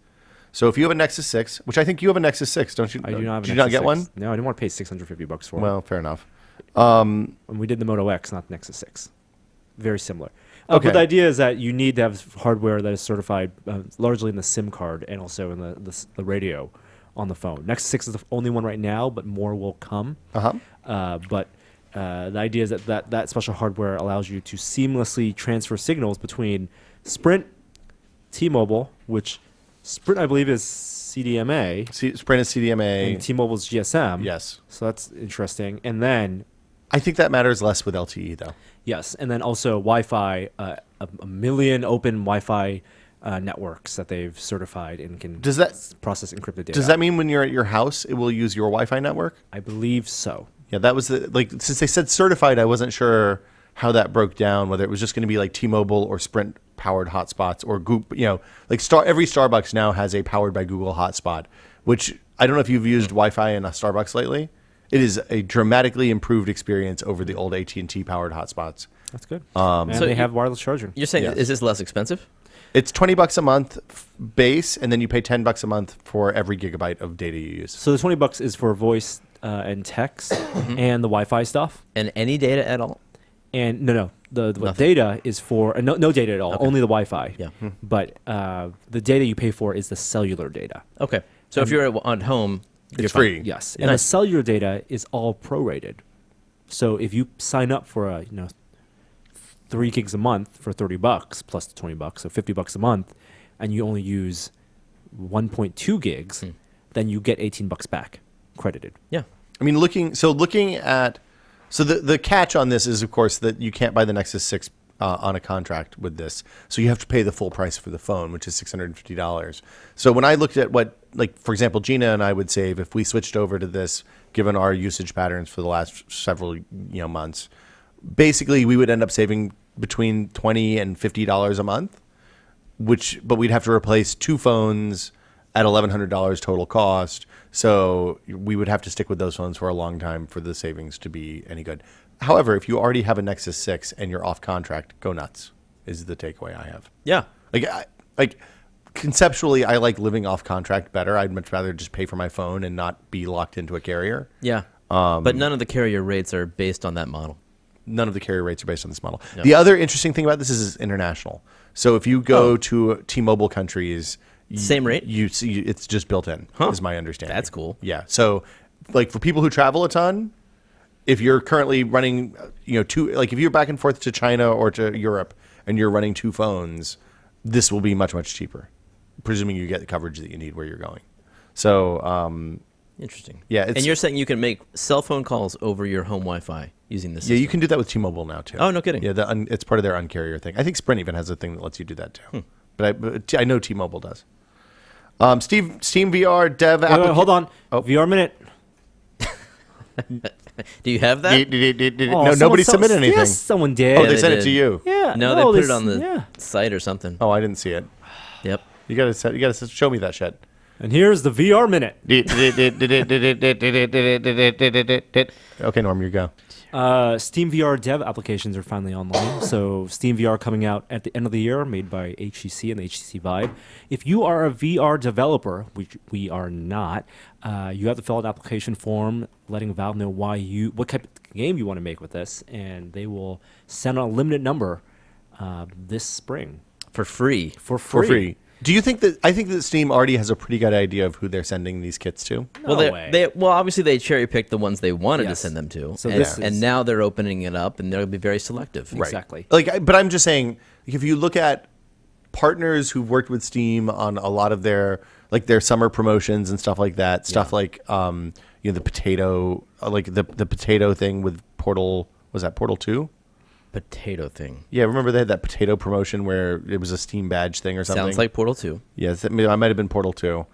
So if you have a Nexus 6, which I think you have a Nexus 6, don't you? I do not have a Did you Nexus not get 6. one? No, I didn't want to pay $650 for it. Well, fair enough. And we did the Moto X, not the Nexus 6. Very similar. Okay. But the idea is that you need to have hardware that is certified largely in the SIM card and also in the radio on the phone. Nexus 6 is the only one right now, but more will come. But the idea is that special hardware allows you to seamlessly transfer signals between Sprint, T-Mobile, which Sprint, I believe, is CDMA, Sprint is CDMA. and T-Mobile's GSM. Yes. So that's interesting. And then I think that matters less with LTE, though. yes, and then also Wi-Fi, a million open Wi-Fi networks that they've certified and can Does that- process encrypted data. Does that mean when you're at your house, it will use your Wi-Fi network? I believe so. Yeah, that was since they said certified, I wasn't sure how that broke down, whether it was just going to be like T-Mobile or Sprint powered hotspots or Google, like every Starbucks now has a powered by Google hotspot, which I don't know if you've used Wi-Fi in a Starbucks lately. It is a dramatically improved experience over the old AT&T powered hotspots. That's good. Um, And So they you- have wireless charging. You're saying Yes. is this less expensive? It's $20 a month base, and then you pay $10 a month for every gigabyte of data you use. So the $20 is for voice and text and the Wi-Fi stuff. And any data at all? And no, the Nothing. data is for no data at all, Okay. only the Wi-Fi. Yeah. But the data you pay for is the cellular data. Okay. So if you're at home, you're It's fine. free. Yes, Yeah. and the Nice. cellular data is all prorated. So if you sign up for 3 gigs a month for $30 plus the $20, so $50 a month, and you only use 1.2 gigs, then you get $18 back credited. Yeah. I mean, looking at the catch on this is, of course, that you can't buy the Nexus 6 on a contract with this. So you have to pay the full price for the phone, which is $650. So when I looked at what, like, for example, Gina and I would save if we switched over to this, given our usage patterns for the last several months, basically we would end up saving between $20 and $50 a month, but we'd have to replace 2 phones at $1,100 total cost. So we would have to stick with those phones for a long time for the savings to be any good. However, if you already have a Nexus 6 and you're off contract, go nuts is the takeaway I have. Yeah. Like conceptually, I like living off contract better. I'd much rather just pay for my phone and not be locked into a carrier. Yeah. But none of the carrier rates are based on that model. None of the carrier rates are based on this model. No. The other interesting thing about this is it's international. So if you go to T-Mobile countries, Same rate? You see, it's just built in. Huh. Is my understanding. That's cool. Yeah. So, like for people who travel a ton, if you're currently running, if you're back and forth to China or to Europe and you're running 2 phones, this will be much, much cheaper, presuming you get the coverage that you need where you're going. So, Interesting. Yeah, And you're saying you can make cell phone calls over your home Wi-Fi using this yeah, you system? can do that with T-Mobile now too. Oh, no kidding. Yeah, it's part of their uncarrier thing. I think Sprint even has a thing that lets you do that too. But I know T-Mobile does. Steam VR dev. Wait, hold on. Oh. VR minute. Do you have that? No, nobody submitted anything. Yes, someone did. Oh, Yeah, they they sent it did. to you. Yeah. No, they put it on the yeah. site or something. Oh, I didn't see it. Yep. You gotta show me that shit. And here's the VR minute. Okay, Norm, you go. Steam VR dev applications are finally online. So Steam VR coming out at the end of the year, made by HTC and the HTC Vive. If you are a VR developer, which we are not, you have to fill out an application form letting Valve know what type of game you want to make with this, and they will send out a limited number this spring For free. for free. For free. Do you think that? I think that Steam already has a pretty good idea of who they're sending these kits to. Well, No way. obviously they cherry picked the ones they wanted to Yes. send them to, So and, this and is- now they're opening it up, and they'll be very selective. Right. Exactly. But I'm just saying, if you look at partners who've worked with Steam on a lot of their summer promotions and stuff like that. Stuff like the potato, like the potato thing with Portal. Was that Portal 2? Potato thing. Yeah, remember they had that potato promotion where it was a Steam badge thing or something? Sounds like Portal 2. Yes, I might have been Portal 2.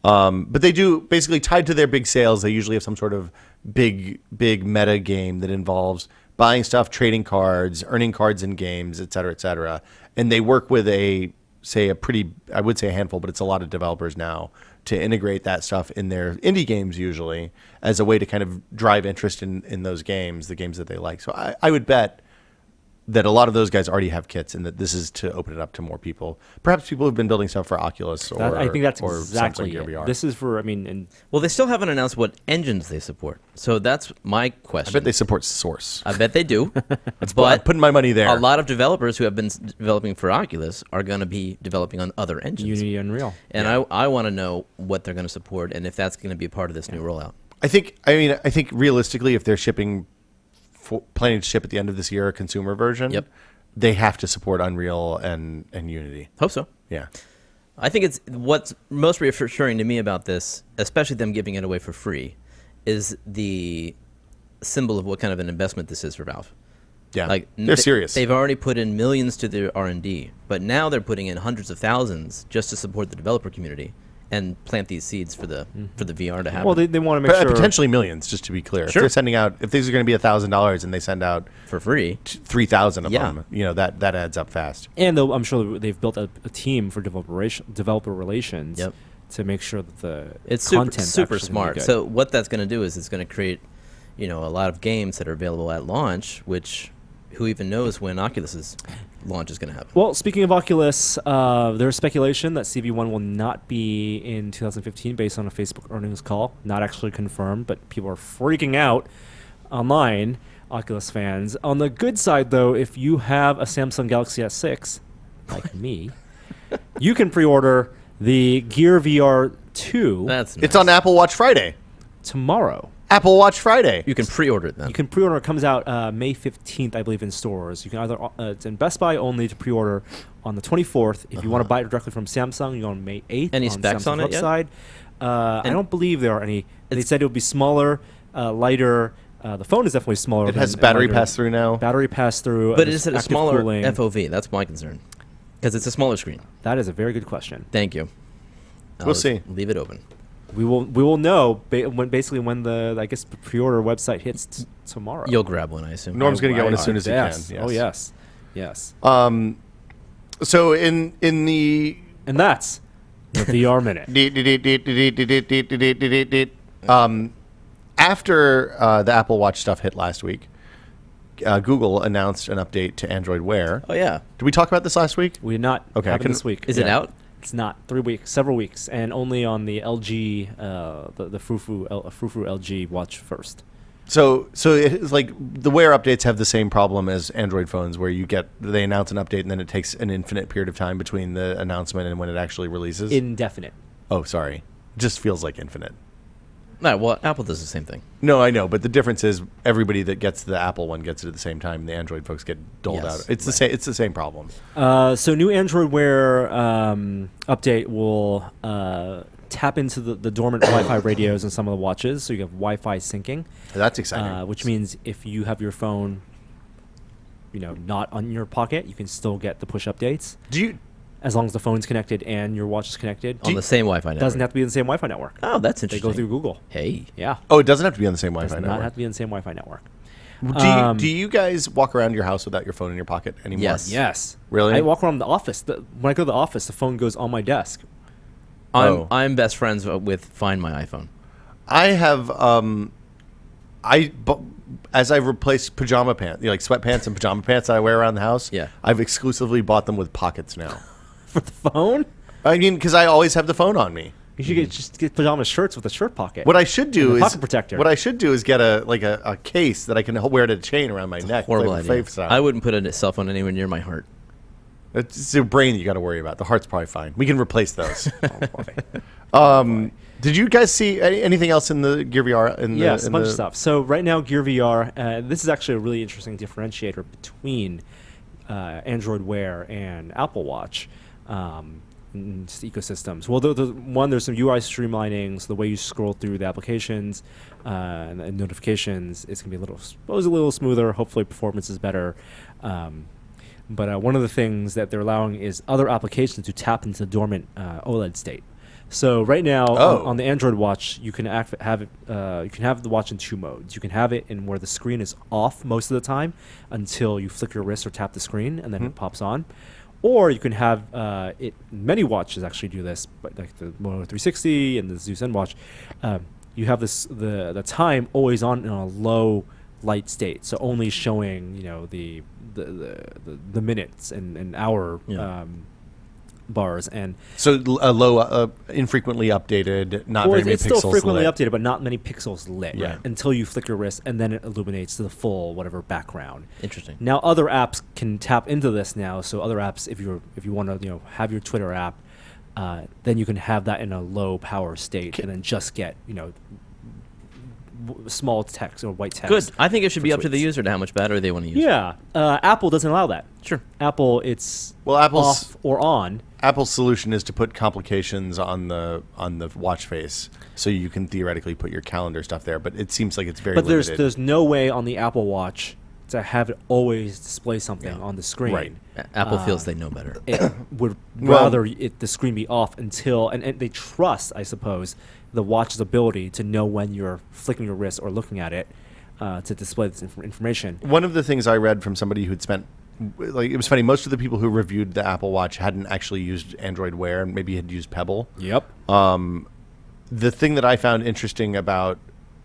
But they do, basically tied to their big sales, they usually have some sort of big meta game that involves buying stuff, trading cards, earning cards in games, et cetera, et cetera. And they work with I would say a handful, but it's a lot of developers now, to integrate that stuff in their indie games usually as a way to kind of drive interest in those games, the games that they like. So I would bet that a lot of those guys already have kits, and that this is to open it up to more people. Perhaps people who've been building stuff for Oculus I think that's or exactly Samsung Gear it. VR. This is for, and Well, they still haven't announced what engines they support. So that's my I question. bet they support Source. I bet they do. I'm but putting my money there. a lot of developers who have been developing for Oculus are going to be developing on other engines. Unity, Unreal. And I want to know what they're going to support and if that's going to be a part of this new rollout. I think realistically, if they're planning to ship at the end of this year a consumer version, Yep. they have to support Unreal and Unity. Hope so. Yeah. I think it's what's most reassuring to me about this, especially them giving it away for free, is the symbol of what kind of an investment this is for Valve. Yeah. Like they're serious. They've already put in millions to their R&D, but now they're putting in hundreds of thousands just to support the developer community and plant these seeds for the VR to happen. Well, they want to make sure. Potentially millions, just to be clear. Sure. If they're sending out, if these are going to be $1,000 and they send out for free. 3,000 of Yeah. them, that adds up fast. And I'm sure they've built a team for developer relations Yep. to make sure that the It's content super smart. So what that's going to do is it's going to create, a lot of games that are available at launch, which who even knows when Oculus's launch is going to happen. Well, speaking of Oculus, there's speculation that CV1 will not be in 2015 based on a Facebook earnings call. Not actually confirmed, but people are freaking out online, Oculus fans. On the good side, though, if you have a Samsung Galaxy S6, like me, you can pre-order the Gear VR 2 That's nice. It's on Apple Watch Friday. tomorrow. Apple Watch Friday. You can pre-order it then. You can pre-order. It comes out May 15th, I believe, in stores. You can either it's in Best Buy only to pre-order on the 24th. If you want to buy it directly from Samsung, you go on May 8th. Any on specs Samsung's on it yet? website. I don't believe there are any. They said it would be smaller, lighter. The phone is definitely smaller. It has than- battery lighter. pass-through now. Battery pass-through. But there's is it a active smaller cooling. FOV? That's my concern. Because it's a smaller screen. That is a very good question. Thank you. We'll see. Leave it open. We will know when the pre-order website hits tomorrow. You'll grab one, I assume. Norm's going to get one as Right. soon as he Yes. can. Yes. Oh yes, yes. So in the And that's the VR minute. After the Apple Watch stuff hit last week, Google announced an update to Android Wear. Oh, yeah. Did we talk about this last week? We did not. Okay, I happen can- this week. Is it out? It's not. 3 weeks, several weeks, and only on the LG, the Fufu LG watch first. So it's like the Wear updates have the same problem as Android phones, where they announce an update and then it takes an infinite period of time between the announcement and when it actually releases. Indefinite. Oh, sorry. It just feels like infinite. No, well, Apple does the same thing. No, I know, but the difference is everybody that gets the Apple one gets it at the same time. The Android folks get doled Yes, out. It's the same. It's the same problem. So new Android Wear update will tap into the dormant Wi-Fi radios in some of the watches, so you have Wi-Fi syncing. That's exciting. Which means if you have your phone, not on your pocket, you can still get the push updates Do you? as long as the phone's connected and your watch is connected. On the same Wi-Fi network. Doesn't have to be in the same Wi-Fi network. Oh, that's They interesting. go through Google. Hey. Yeah. Oh, it doesn't have to be on the same Does Wi-Fi not network. have to be in the same Wi-Fi network. Do you guys walk around your house without your phone in your pocket anymore? Yes. Yes. Really? I walk around the office. When I go to the office, the phone goes on my desk. I'm best friends with Find My iPhone. I have. As I've replaced pajama pants, like sweatpants and pajama pants that I wear around the house. Yeah. I've exclusively bought them with pockets now. For the phone? I mean, because I always have the phone on me. You should just get pajama shirts with a shirt pocket. What I should do And a is pocket protector. What I should do is get a case that I can wear to a chain around my neck. Horrible like idea. style. I wouldn't put a cell phone anywhere near my heart. It's your brain that you got to worry about. The heart's probably fine. We can replace those. Did you guys see anything else in the Gear VR? Yes, a bunch of stuff. So right now, Gear VR, this is actually a really interesting differentiator between Android Wear and Apple Watch. and just ecosystems. Well, there's some UI streamlining, so the way you scroll through the applications and notifications is going to be a little smoother. Hopefully, performance is better. But one of the things that they're allowing is other applications to tap into the dormant OLED state. So right now on the Android watch, you can have the watch in two modes. You can have it in where the screen is off most of the time until you flick your wrist or tap the screen, and then it pops on. Or you can have it. Many watches actually do this, but like the Moto 360 and the Zeus N watch, you have the time always on in a low light state, so only showing the minutes and hour bars, and so a low, infrequently updated, not very many it's pixels still frequently lit. updated, but not many pixels lit. Yeah. Right? Until you flick your wrist, and then it illuminates to the full whatever background. Interesting. Now other apps can tap into this now. So other apps, if you want to have your Twitter app, then you can have that in a low power state, and then just get small text or white text. Good. I think it should be for up to the tweets. user to how much battery they want to use. Yeah, Apple doesn't allow that. Sure. Apple, it's Apple's off or on. Apple's solution is to put complications on the watch face, so you can theoretically put your calendar stuff there. But it seems like it's very But limited. there's no way on the Apple Watch to have it always display something on the screen. Right. Apple feels they know better. It would Well- rather the screen be off until, and they trust, I suppose, the watch's ability to know when you're flicking your wrist or looking at it to display this information. One of the things I read from somebody who'd spent, like, it was funny, most of the people who reviewed the Apple Watch hadn't actually used Android Wear and maybe had used Pebble. Yep. The thing that I found interesting about,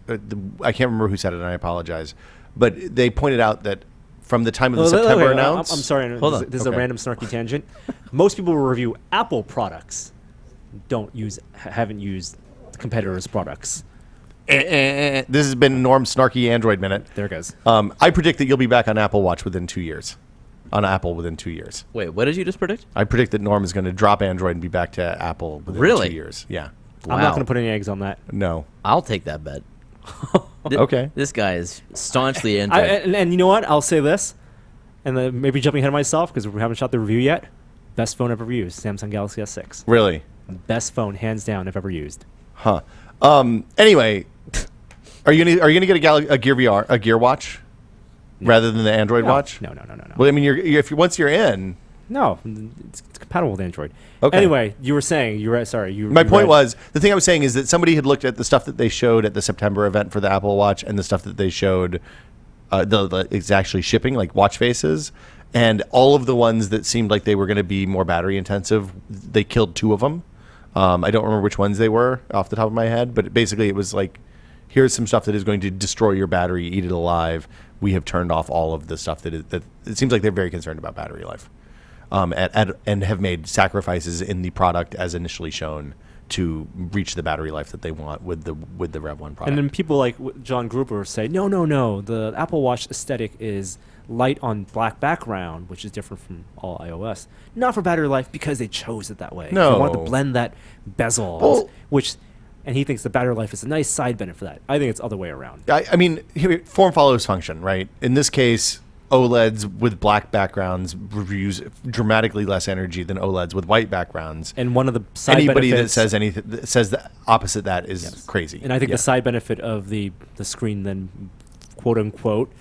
I can't remember who said it, and I apologize, but they pointed out that from the time of the September announcement. I'm sorry. Hold on. This is a Okay. random snarky tangent. Most people who review Apple products haven't used competitors' products. This has been Norm's snarky Android minute. There it goes. I predict that you'll be back on Apple Watch within 2 years. On Apple within 2 years. Wait, what did you just predict? I predict that Norm is going to drop Android and be back to Apple within Really? 2 years. Yeah. I'm not going to put any eggs on that. No. I'll take that bet. Okay. This guy is staunchly Android. And you know what? I'll say this, and then maybe jumping ahead of myself because we haven't shot the review yet. Best phone ever used, Samsung Galaxy S6. Really? Best phone, hands down, I've ever used. Huh. Anyway, are you gonna get a Gear Watch rather than the Android watch? No. Well, I mean, once you're in. No, it's compatible with Android. Okay. Anyway, you were saying sorry. My point was, the thing I was saying is that somebody had looked at the stuff that they showed at the September event for the Apple Watch and the stuff that they showed it's actually shipping, like watch faces, and all of the ones that seemed like they were going to be more battery intensive, they killed 2 of them. I don't remember which ones they were off the top of my head, but basically it was like, here's some stuff that is going to destroy your battery, eat it alive. We have turned off all of the stuff that it seems like they're very concerned about battery life. And have made sacrifices in the product as initially shown to reach the battery life that they want with the Rev 1 product. And then people like John Gruber say, no, the Apple Watch aesthetic is light on black background, which is different from all iOS. Not for battery life because they chose it that way. No. They wanted to blend that bezel, and he thinks the battery life is a nice side benefit for that. I think it's the other way around. I mean, form follows function, right? In this case, OLEDs with black backgrounds use dramatically less energy than OLEDs with white backgrounds. And one of the side Anybody benefits, that says the opposite that is crazy. and I think Yeah. the side benefit of the screen then, quote unquote,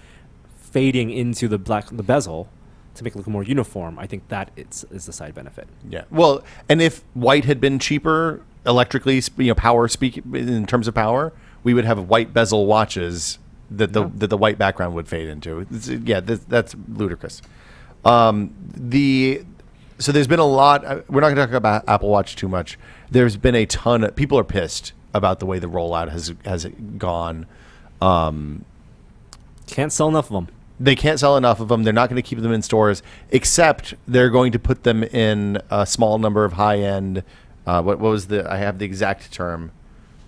fading into the bezel to make it look more uniform, I think that is the side benefit. Yeah. Well, and if white had been cheaper electrically, power in terms of power, we would have white bezel watches that the white background would fade into. That's ludicrous. So there's been a lot. We're not going to talk about Apple Watch too much. There's been a ton of people are pissed about the way the rollout has gone. Can't sell enough of them. They can't sell enough of them. They're not going to keep them in stores, except they're going to put them in a small number of high-end. What was I have the exact term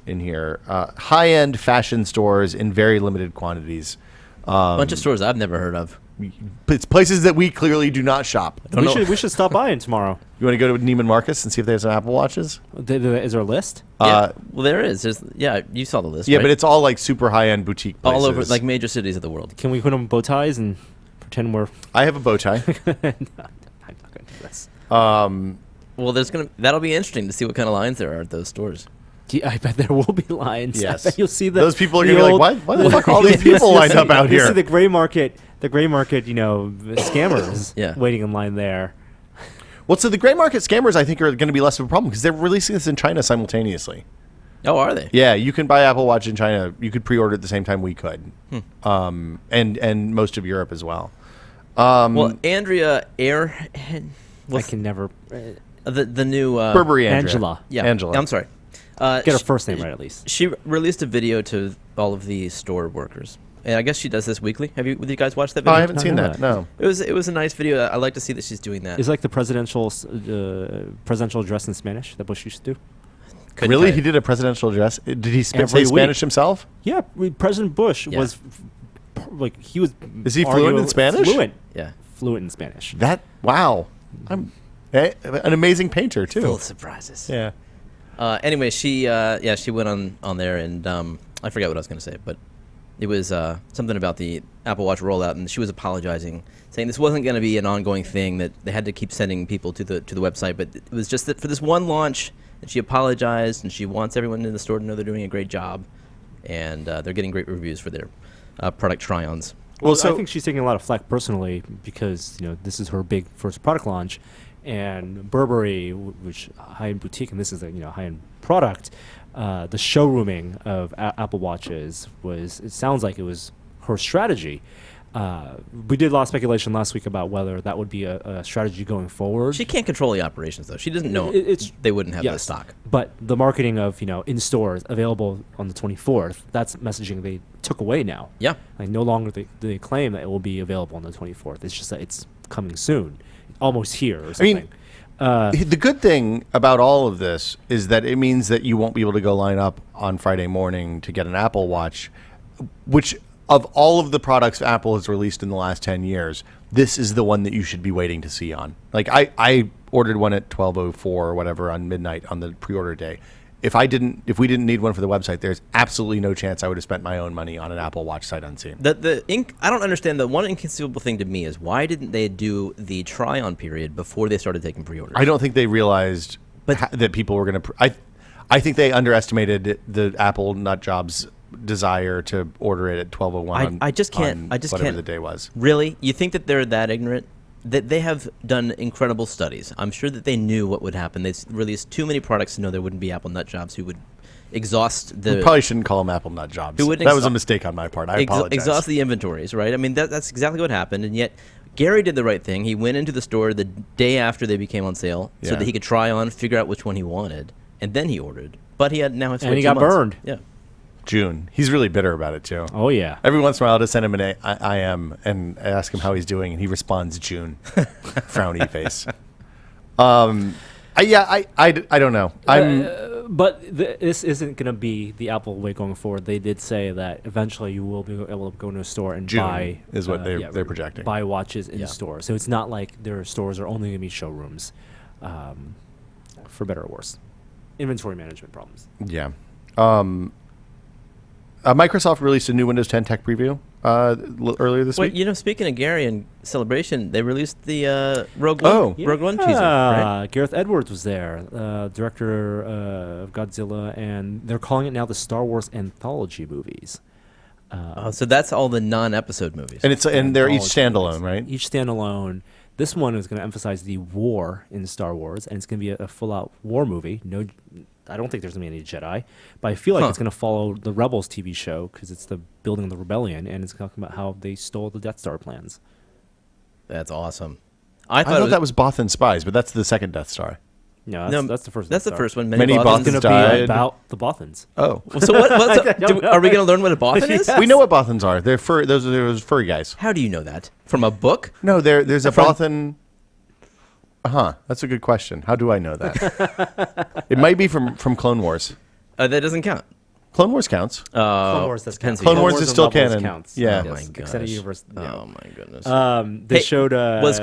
in here. High-end fashion stores in very limited quantities. A bunch of stores I've never heard of. It's places that we clearly do not shop. We should stop by tomorrow. You want to go to Neiman Marcus and see if they have some Apple Watches? Is there a list? Yeah, well, there is. You saw the list. Yeah, right? but it's all like super high-end boutique places. all over, like major cities of the world. Can we put on bow ties and pretend we're... I have a bow tie. I'm not going to do this. Well, that'll be interesting to see what kind of lines there are at those stores. Yeah, I bet there will be lines. Yes. I bet you'll see Those people are going to be like, why the fuck are all these people lined up out You here? see the gray market, scammers Yeah. waiting in line there. Well, so the gray market scammers, I think, are going to be less of a problem because they're releasing this in China simultaneously. Oh, are they? Yeah, you can buy Apple Watch in China. You could pre-order at the same time we could, and most of Europe as well. Well, Andrea I can never the new Burberry Andrea. Angela. Yeah, Angela. I'm sorry. Get her first name right at least. She released a video to all of the store workers, and I guess she does this weekly. Have you guys watched that Oh, video? I haven't seen know that. that. No. It was a nice video. I like to see that she's doing that. It's like the presidential address in Spanish that Bush used to do. Couldn't Really? tell He you. did a presidential address? Did he say Every week. Spanish himself? Yeah, President Bush Yeah. was he was. Is he fluent in Spanish? Yeah. Fluent in Spanish. Wow. I'm an amazing painter too. Full of surprises. Yeah. Anyway, she went on there, and I forgot what I was going to say, but it was something about the Apple Watch rollout, and she was apologizing, saying this wasn't going to be an ongoing thing, that they had to keep sending people to the website, but it was just that for this one launch, and she apologized, and she wants everyone in the store to know they're doing a great job, and they're getting great reviews for their product try-ons. Well, so- I think she's taking a lot of flack personally because this is her big first product launch, and Burberry, which high-end boutique, and this is a high-end product. The showrooming of Apple Watches it sounds like it was her strategy. We did a lot of speculation last week about whether that would be a strategy going forward. She can't control the operations, though. She doesn't know they wouldn't have the stock. But the marketing of in stores available on the 24th, that's messaging they took away now. Yeah. Like no longer do they claim that it will be available on the 24th. It's just that it's coming soon, almost here or something. The good thing about all of this is that it means that you won't be able to go line up on Friday morning to get an Apple Watch, which of all of the products Apple has released in the last 10 years, this is the one that you should be waiting to see on. Like I ordered one at 12:04 or whatever on midnight on the pre-order day. If we didn't need one for the website, there's absolutely no chance I would have spent my own money on an Apple Watch sight unseen. I don't understand. The one inconceivable thing to me is why didn't they do the try-on period before they started taking pre-orders? I don't think they realized that people were going to. I think they underestimated the Apple nut job's desire to order it at 12:01. I just can't. Whatever the day was. Really, you think that they're that ignorant? That they have done incredible studies. I'm sure that they knew what would happen. They released too many products to know there wouldn't be Apple nut jobs who would exhaust the. We probably shouldn't call them Apple nut jobs. Who would That was a mistake on my part. I apologize. Exhaust the inventories, right? I mean, that's exactly what happened, and yet Gary did the right thing. He went into the store the day after they became on sale, so Yeah. that he could try on, figure out which one he wanted, and then he ordered. But he had now has to And wait he 2 got months. burned. Yeah. June. He's really bitter about it too. Oh yeah. Every once in a while, I'll just send him an I am and ask him how he's doing, and he responds June, frowny face. I don't know. But this isn't going to be the Apple way going forward. They did say that eventually you will be able to go into a store and June buy is what they're projecting. Buy watches in Yeah. store. So it's not like their stores are only going to be showrooms, for better or worse. Inventory management problems. Yeah. Microsoft released a new Windows 10 tech preview earlier this Well, week. speaking of Gary and Celebration, they released the Rogue Oh. One, Rogue One teaser, right? Gareth Edwards was there, director of Godzilla, and they're calling it now the Star Wars anthology movies. So that's all the non-episode movies. And they're each anthology standalone, movies. right? Each standalone. This one is going to emphasize the war in Star Wars, and it's going to be a full-out war movie. No, I don't think there's going to be any Jedi, but I feel like it's going to follow the Rebels TV show because it's the building of the rebellion, and it's talking about how they stole the Death Star plans. That's awesome. I thought that was Bothan Spies, but that's the second Death Star. No, No, that's the first. That's the Death Star. first one. Many Bothans. Bothans It's going to died. be about the Bothans. Oh. So are we going to learn what a Bothan is? We know what Bothans are. They're those are those furry guys. How do you know that? From a book? No, there's a From- Bothan. That's a good question. How do I know that? It might be from Clone Wars. That doesn't count. Clone Wars counts. Clone Wars does depends count. who Clone Wars is and still Rebels canon. Counts. Yeah. Oh my Yes, gosh. extended universe. Yeah. Oh my goodness. They Hey, showed.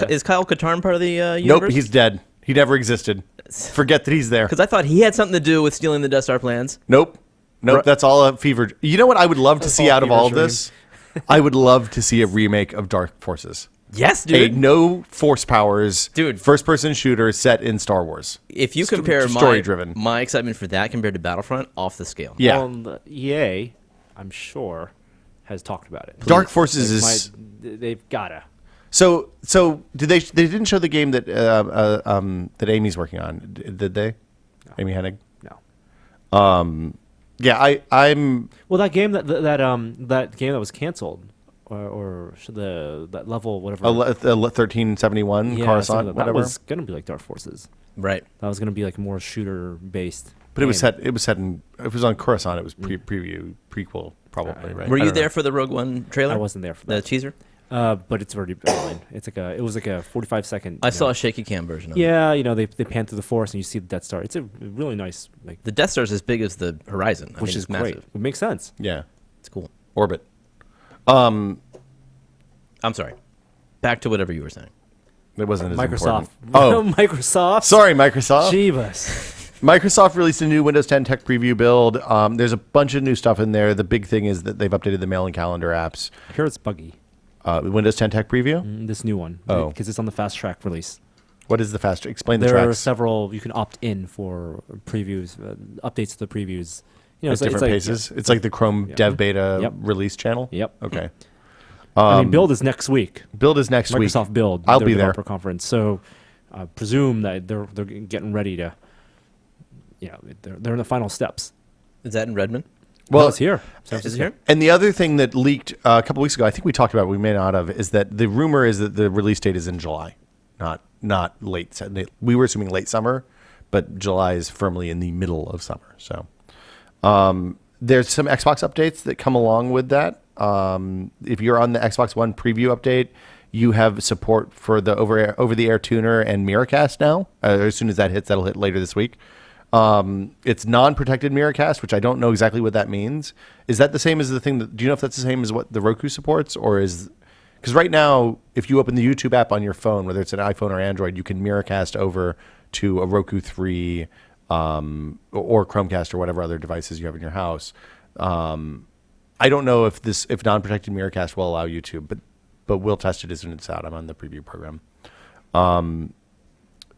is Kyle Katarn part of the universe? Nope, he's dead. He never existed. Forget that he's there. Because I thought he had something to do with stealing the Death Star plans. Nope. Right. That's all a fever. You know what I would love to see all out of fever all of dream. this? I would love to see a remake of Dark Forces. Yes, A dude. no force powers, Dude. first-person shooter set in Star Wars. If you compare story-driven. my excitement for that compared to Battlefront, off the scale. Yeah. Well, EA, I'm sure, has talked about it. Dark Forces is They've gotta. so. Did they? They didn't show the game that that Amy's working on, did they? No. Amy Hennig. No. Yeah, I'm. Well, that game that game that was canceled, or that level whatever. 1371 Yeah, Coruscant, something that whatever. was gonna be like Dark Forces. Right. That was gonna be like more shooter based. But it was set. It was set in. It was on Coruscant. It was prequel, probably. Right. Were I you don't there know. for the Rogue One trailer? I wasn't there for The that. teaser? But it's already online. It was like a 45-second. I saw a shaky cam version of it. Yeah, they pan through the forest and you see the Death Star. It's a really nice, like, The Death Star's as big as the horizon. which is it's massive. great. It makes sense. Yeah. It's cool. Orbit. I'm sorry. Back to whatever you were saying. It wasn't as Microsoft. important. Oh, Microsoft. sorry, Microsoft. Jeebus. Microsoft released a new Windows 10 tech preview build. There's a bunch of new stuff in there. The big thing is that they've updated the mail and calendar apps. I hear it's buggy. Windows 10 tech preview. This new one. Oh. Because it's on the fast track release. What is the fast? Explain the There are tracks. several. You can opt in for previews, updates to the previews. At different paces. It's like the Chrome Yeah. dev beta Yep. release channel. Yep. Okay. I mean, build is next week. Build is next week. Microsoft Build. I'll their be there. developer conference. So, I presume that they're getting ready to. They're in the final steps. Is that in Redmond? Well, No, it's here. Is it here? And the other thing that leaked a couple weeks ago, I think we talked about it, we may not have, is that the rumor is that the release date is in July, not late. We were assuming late summer, but July is firmly in the middle of summer. So there's some Xbox updates that come along with that. If you're on the Xbox One preview update, you have support for the over-the-air tuner and Miracast now. As soon as that hits, that'll hit later this week. It's non-protected Miracast, which I don't know exactly what that means. Is that the same as the thing that, do you know if that's the same as what the Roku supports, or is, because right now, if you open the YouTube app on your phone, whether it's an iPhone or Android, you can Miracast over to a Roku 3, or Chromecast or whatever other devices you have in your house. I don't know if non-protected Miracast will allow YouTube, but we'll test it as soon as it's out. I'm on the preview program.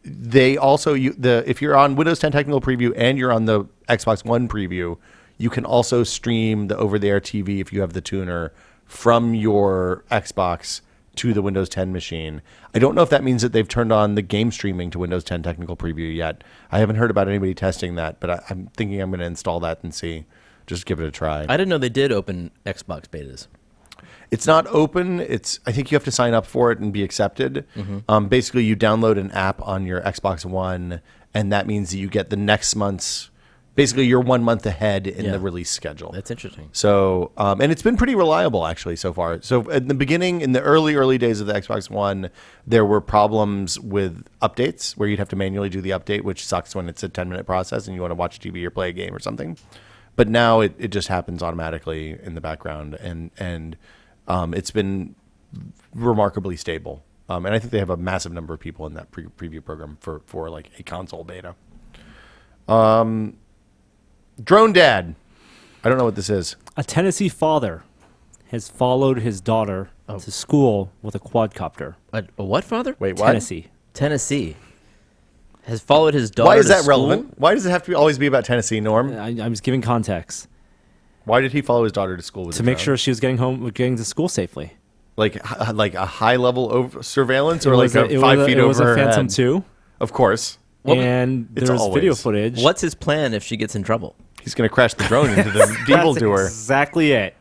They also if you're on Windows 10 Technical Preview and you're on the Xbox One Preview, you can also stream the over-the-air TV if you have the tuner from your Xbox to the Windows 10 machine. I don't know if that means that they've turned on the game streaming to Windows 10 Technical Preview yet. I haven't heard about anybody testing that, but I'm thinking I'm going to install that and see, just give it a try. I didn't know they did open Xbox betas. It's not open. I think you have to sign up for it and be accepted. Basically, you download an app on your Xbox One, and that means that you get the next month's. Basically, you're 1 month ahead in the release schedule. That's interesting. So, and it's been pretty reliable actually so far. So, in the beginning, in the early days of the Xbox One, there were problems with updates where you'd have to manually do the update, which sucks when it's a 10-minute process and you want to watch TV or play a game or something. But now it just happens automatically in the background, and it's been remarkably stable. And I think they have a massive number of people in that preview program for like a console beta. Drone Dad. I don't know what this is. A Tennessee father has followed his daughter to school with a quadcopter. A what, father? Wait, what? Tennessee has followed his daughter. Why is to that school? relevant? Why does it have to always be about Tennessee, Norm? I'm just giving context Why did he follow his daughter to school with to a make drone? sure she was getting to school safely. Like a high level surveillance, or It like was a 5 feet it was over a her Phantom head? 2, Of course. and It's there's video always. footage. What's his plan if she gets in trouble? He's going to crash the drone into the Devil That's Doer. exactly it.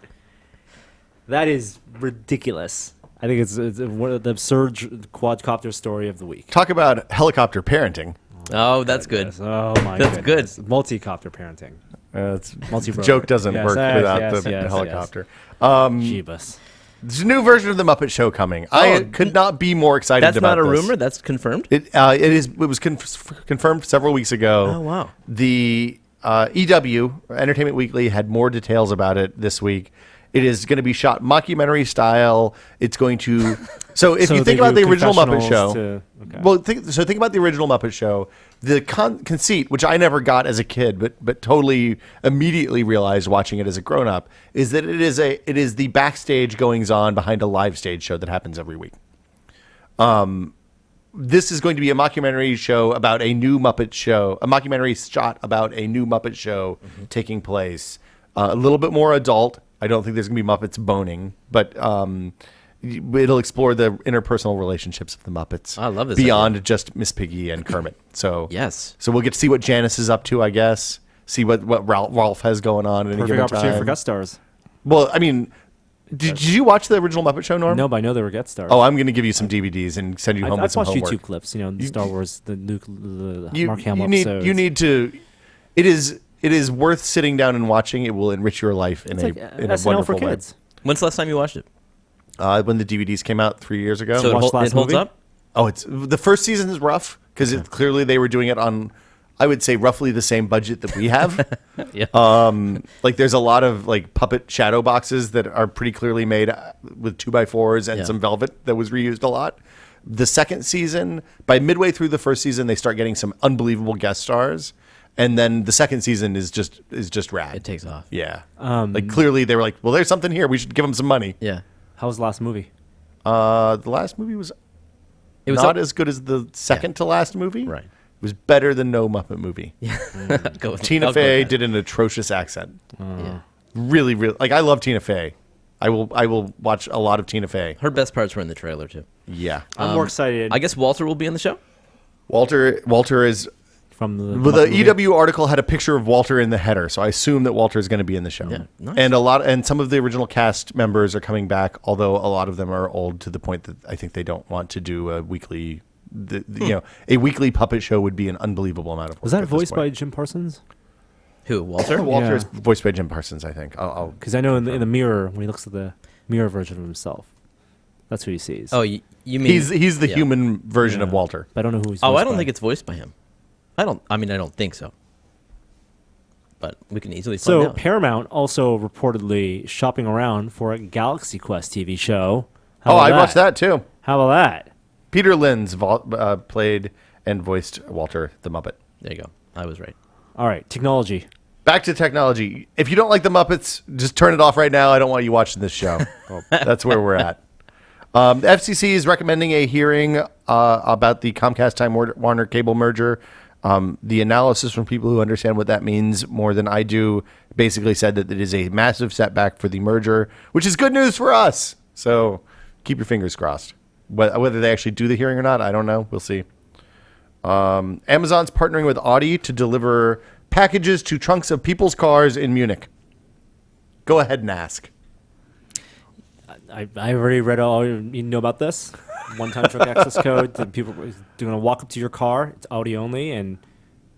That is ridiculous. I think it's one of the absurd quadcopter story of the week. Talk about helicopter parenting. Oh, that's good. Yes. Oh my That's goodness. Multi-copter parenting. The joke doesn't work without the helicopter. Jeebus. There's a new version of the Muppet Show coming. I could not be more excited That's about not a this. rumor. That's confirmed. It was confirmed several weeks ago. Oh, wow. The EW Entertainment Weekly had more details about it this week. It is going to be shot mockumentary style. It's going to. So if So you they think about do the original Muppet Show, confessionals well, think about the original Muppet Show. The conceit, which I never got as a kid, but totally immediately realized watching it as a grown up, is that it is the backstage goings on behind a live stage show that happens every week. This is going to be a mockumentary show about a new Muppet show, a mockumentary shot about a new Muppet show taking place. A little bit more adult. I don't think there's going to be Muppets boning, but it'll explore the interpersonal relationships of the Muppets. I love this beyond just Miss Piggy and Kermit. So Yes. so we'll get to see what Janice is up to, I guess. See what Rolf has going on at any Perfect given opportunity time. for guest stars. Well, I mean, did you watch the original Muppet Show, Norm? No, but I know they were guest stars. Oh, I'm going to give you some DVDs and send you home I've with some watched homework. YouTube clips. The Star Wars, the You, Mark Hamill you need episodes. you need to. It is worth sitting down and watching. It will enrich your life in It's a like in a SNL wonderful for kids. When's the last time you watched it? way. When the DVDs came out 3 years ago. So it, watched last it holds movie? up? Oh, it's the first season is rough because clearly they were doing it on, I would say, roughly the same budget that we have. Yeah. Like there's a lot of like puppet shadow boxes that are pretty clearly made with 2x4s and Yeah. some velvet that was reused a lot. The second season, by midway through the first season, they start getting some unbelievable guest stars, and then the second season is just rad. It takes off. Yeah. Like clearly they were like, well, there's something here. We should give them some money. Yeah. How was the last movie? The last movie was It was not up- as good as the second to last movie. Right. It was better than no Muppet movie. Go with- Tina I'll go Fey with that. did an atrocious accent. Yeah. Really, really. Like I love Tina Fey. I will watch a lot of Tina Fey. Her best parts were in the trailer too. Yeah. I'm more excited I guess Walter will be on the show. Walter is. from the. Well, the Muppet movie. EW article had a picture of Walter in the header, so I assume that Walter is going to be in the show. Yeah, nice. And some of the original cast members are coming back, although a lot of them are old to the point that I think they don't want to do a weekly. A weekly puppet show would be an unbelievable amount of work. Was that at this voiced by point. Jim Parsons? Who? Walter? Walter is Yeah. voiced by Jim Parsons, I think. I'll Because I know in the mirror, when he looks at the mirror version of himself, that's who he sees. Oh, you mean he's the yeah. human version of Yeah. Walter. But I don't know who he's. Oh, voiced I don't by. think it's voiced by him. I don't think so. But we can easily find So out. Paramount also reportedly shopping around for a Galaxy Quest TV show. Oh, I watched that too. How about that? Peter Linz played and voiced Walter the Muppet. There you go. I was right. All right, technology. Back to technology. If you don't like the Muppets, just turn it off right now. I don't want you watching this show. That's where we're at. The FCC is recommending a hearing about the Comcast Time Warner cable merger. The analysis from people who understand what that means more than I do basically said that it is a massive setback for the merger, which is good news for us. So keep your fingers crossed. Whether they actually do the hearing or not, I don't know. We'll see. Amazon's partnering with Audi to deliver packages to trunks of people's cars in Munich. Go ahead and ask. I already read all you need to know about this. One-time truck access code. That people are going to walk up to your car. It's Audi only, and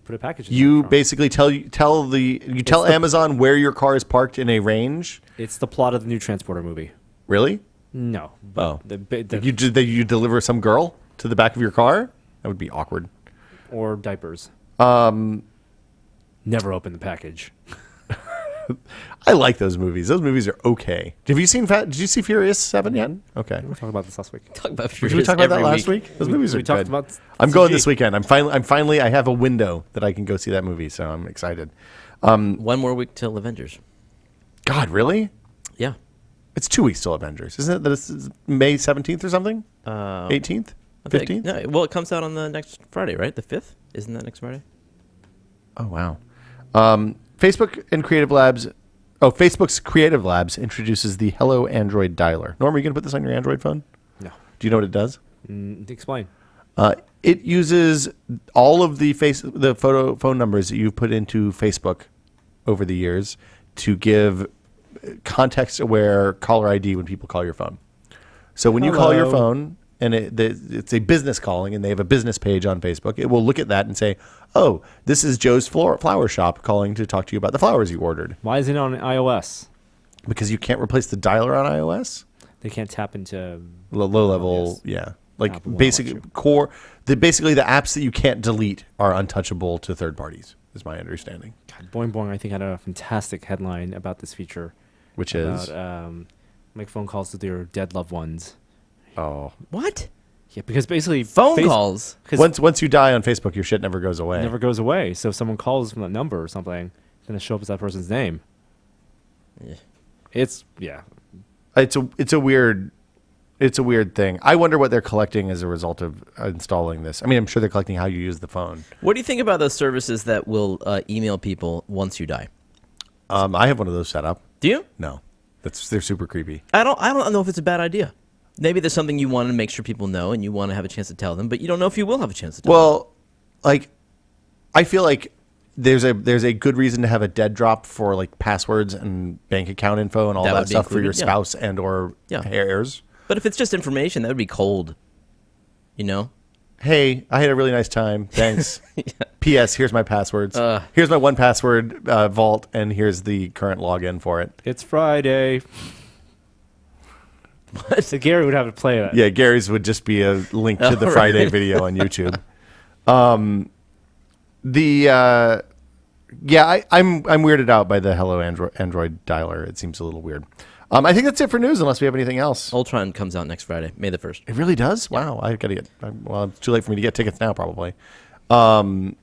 put a package. In You the trunk. basically tell Amazon where your car is parked in a range. It's the plot of the new Transporter movie. Really? No. But Oh. the You deliver some girl to the back of your car? That would be awkward. or diapers. Never open the package. I like those movies. Those movies are okay. Did you see Furious 7 yet? Okay. We were talking about this last week. Talk about Did we Furious talk about that every last week? Those movies are we talked good. about I'm going CG. this weekend. I'm finally I have a window that I can go see that movie, so I'm excited. One more week till Avengers. God, really? Yeah. It's 2 weeks till Avengers, isn't it? That it's May 17th or something? 18th? I think- 15th? No, well, it comes out on the next Friday, right? The 5th? Isn't that next Friday? Oh, wow. Facebook's Creative Labs introduces the Hello Android dialer. Norm, are you going to put this on your Android phone? No. Do you know what it does? Explain. It uses all of the phone numbers that you've put into Facebook over the years to give context-aware caller ID when people call your phone. So when you call your Hello. phone and it's a business calling and they have a business page on Facebook, it will look at that and say, oh, this is Joe's flower shop calling to talk to you about the flowers you ordered. Why is it on iOS? Because you can't replace the dialer on iOS? They can't tap into. Low level, yes. yeah. Like Apple won't basic let you. core, basically the apps that you can't delete are untouchable to third parties, is my understanding. God, Boing Boing, I think, had a fantastic headline about this feature. Which is, About, make phone calls to their dead loved ones. oh, What? Yeah, because basically Phone calls? Because once you die on Facebook, your shit never goes away. it never goes away. So if someone calls from that number or something, then it show up as that person's name. Yeah. It's yeah. It's a weird It's a weird thing. I wonder what they're collecting as a result of installing this. I mean, I'm sure they're collecting how you use the phone. What do you think about those services that will email people once you die? I have one of those set up. Do you? No, they're super creepy. I don't know if it's a bad idea. Maybe there's something you want to make sure people know, and you want to have a chance to tell them, but you don't know if you will have a chance to tell them. Well, like, I feel like there's a good reason to have a dead drop for like passwords and bank account info and all That that would be stuff for your included, yeah. spouse and or Yeah. heirs. But if it's just information, that would be cold. You know? Hey, I had a really nice time. Thanks. P.S. Here's my passwords. Here's my 1Password vault, and here's the current login for it. It's Friday. So Gary would have to play that. Yeah, Gary's would just be a link to the Oh, Friday really? video on YouTube. I'm weirded out by the Hello Android dialer. It seems a little weird. I think that's it for news, unless we have anything else. Ultron comes out next Friday, May the 1st. It really does? Wow, I gotta get. Well, it's too late for me to get tickets now, probably. Let's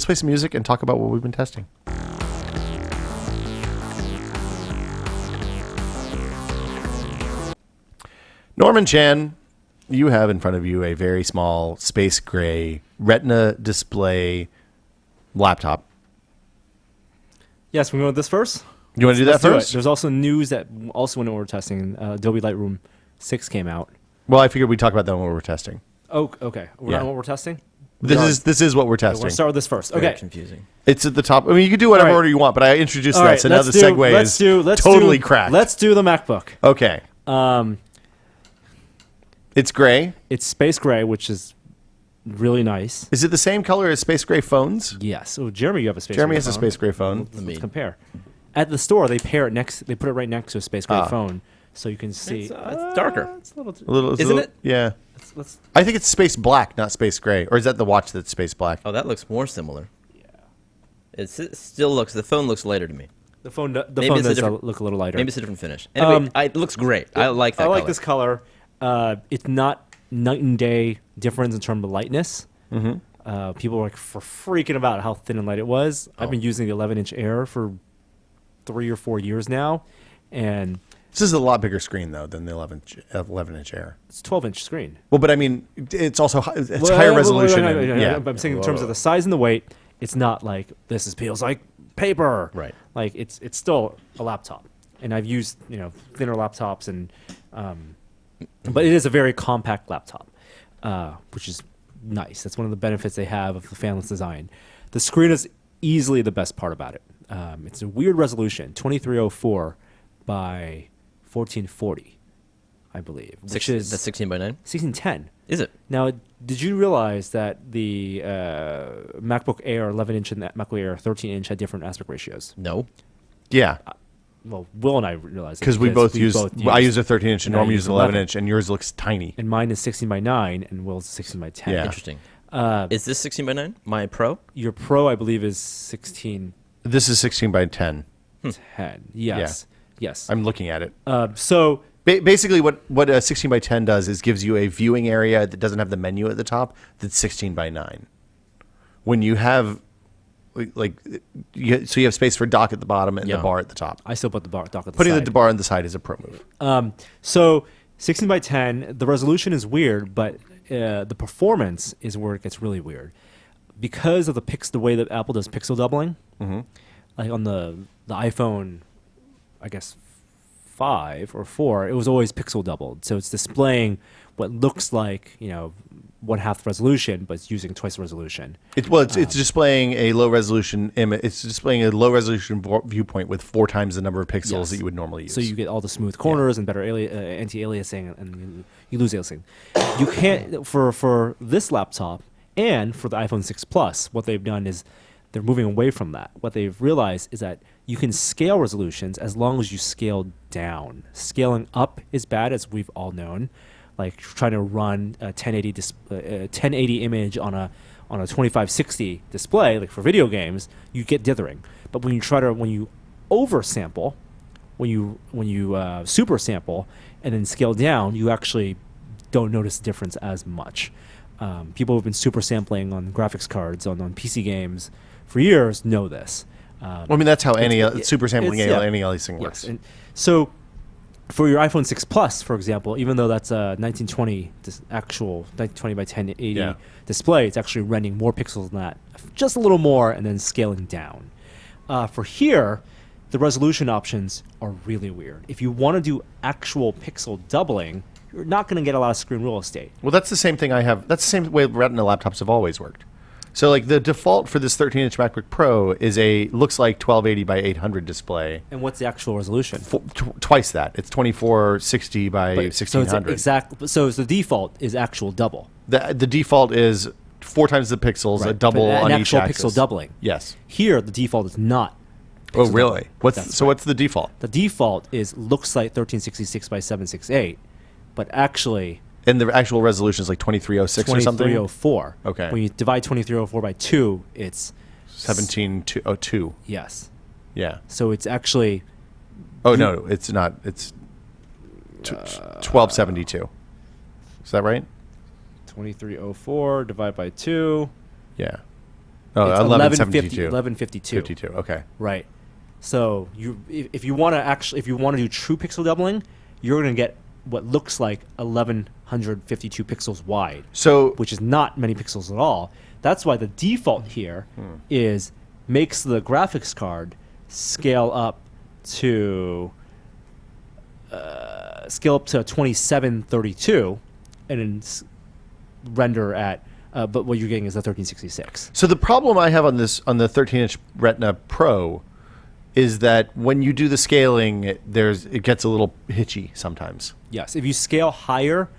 play some music and talk about what we've been testing. Norman Chan, you have in front of you a very small space gray Retina display laptop. Yes, we go with this first. You want to do that Let's do it. first? There's also news that also when we were testing, Adobe Lightroom 6 came out. Well, I figured we'd talk about that when we were testing. Oh, okay. We're Yeah. not what we're testing? This is what we're We're testing. going to start with this first. Very Okay. confusing. It's at the top. I mean, you can do whatever All right. order you want, but I introduced All that, right, so now the segue is totally cracked. Let's do the MacBook. Okay. It's gray. It's space gray, which is really nice. Is it the same color as space gray phones? Yes. Oh, Jeremy, you have a space Jeremy gray has a phone. space gray phone. Let's compare. At the store, they pair it next. They put it right next to a space gray phone, so you can see. It's darker. It's a little. A little, Isn't it? Yeah. Let's, I think it's space black, not space gray. Or is that the watch that's space black? Oh, that looks more similar. Yeah. It still looks, the phone looks lighter to me. the phone. The Maybe phone it's a does different- look a little lighter. Maybe it's a different finish. Anyway, it looks great. I like that I like color. this color. It's not night and day difference in terms of lightness. Mm-hmm. People were like freaking about how thin and light it was. I've been using the 11-inch Air for 3 or 4 years now, and This is a lot bigger screen, though, than the 11-inch Air. it's 12-inch screen. Well, but I mean, it's also it's Well, higher well, resolution. well, and, yeah. I'm saying in terms of the size and the weight, it's not like feels like paper. Right. Like it's still a laptop, and I've used thinner laptops, and but it is a very compact laptop, which is nice. That's one of the benefits they have of the fanless design. The screen is easily the best part about it. It's a weird resolution, 2304 by 1440, I believe, which is That's 16 by 9? 1610. Is it? Now, did you realize that the MacBook Air 11-inch and the MacBook Air 13-inch had different aspect ratios? No. Yeah. Well, Will and I realized it Because we both use. I use a 13-inch and and I Norm use uses an 11-inch, and yours looks tiny. and mine is 16 by 9, and Will's 16 by 10. Yeah. Interesting. Is this 16 by 9? My Pro? Your Pro, I believe, is 1610. This is 16 by 10. Yes. Yes. I'm looking at it. So Basically, what a 16 by 10 does is gives you a viewing area that doesn't have the menu at the top. That's 16 by 9. When you have, so you have space for dock at the bottom and the Yeah. bar at the top. I still put the dock at the Putting side. the bar on the side is a pro move. So 16 by 10, the resolution is weird, but the performance is where it gets really weird because of the way that Apple does pixel doubling. Mm-hmm. Like on the iPhone, I guess 5 or 4, it was always pixel doubled, so it's displaying what looks like 1/2 resolution, but it's using twice the resolution. It's displaying a low resolution image. It's displaying a low resolution viewpoint with 4 times the number of pixels Yes. that you would normally use. So you get all the smooth corners and better anti-aliasing, and you lose aliasing. You can't for this laptop and for the iPhone 6 Plus. What they've done is they're moving away from that. What they've realized is that you can scale resolutions as long as you scale down. Scaling up is bad, as we've all known. Like trying to run a 1080 image on a 2560 display, like for video games, you get dithering. But when you oversample, when you super sample and then scale down, you actually don't notice the difference as much. People who've been super sampling on graphics cards on PC games for years know this. well, I mean, that's how super sampling it's- yeah. any aliasing works. Yes. And so for your iPhone 6 Plus, for example, even though that's a 1920 actual 1920 by 1080 Yeah. display, it's actually rendering more pixels than that, just a little more, and then scaling down. For here, the resolution options are really weird. If you want to do actual pixel doubling, you're not going to get a lot of screen real estate. Well, that's the same thing I have. That's the same way Retina laptops have always worked. So, like, the default for this 13-inch MacBook Pro is looks like 1280 by 800 display. And what's the actual resolution? Twice that. It's 2460 by So 1600. so the default is actual double. The default is 4 times the pixels, a Right. double But on an each actual axis. pixel doubling. Yes. Here, the default is not. Oh, pixel really? doubling. What's the default? The default looks like 1366 by 768, but actually And the actual resolution is like 2306 or something? 2304. Okay. When you divide 2304 by 2, it's 1702. yes. Yeah. So it's actually Oh, no, it's not. It's 1272. Is that right? 2304 divided by 2. Yeah. Oh, It's 1172. 1152. 52. Okay. Right. So if you want to do true pixel doubling, you're going to get what looks like 1152 pixels wide, So, which is not many pixels at all. That's why the default here is makes the graphics card scale up to 2732 and then render at but what you're getting is the 1366. so the problem I have on the 13-inch Retina Pro is that when you do the scaling, it gets a little hitchy sometimes. Yes, if you scale higher,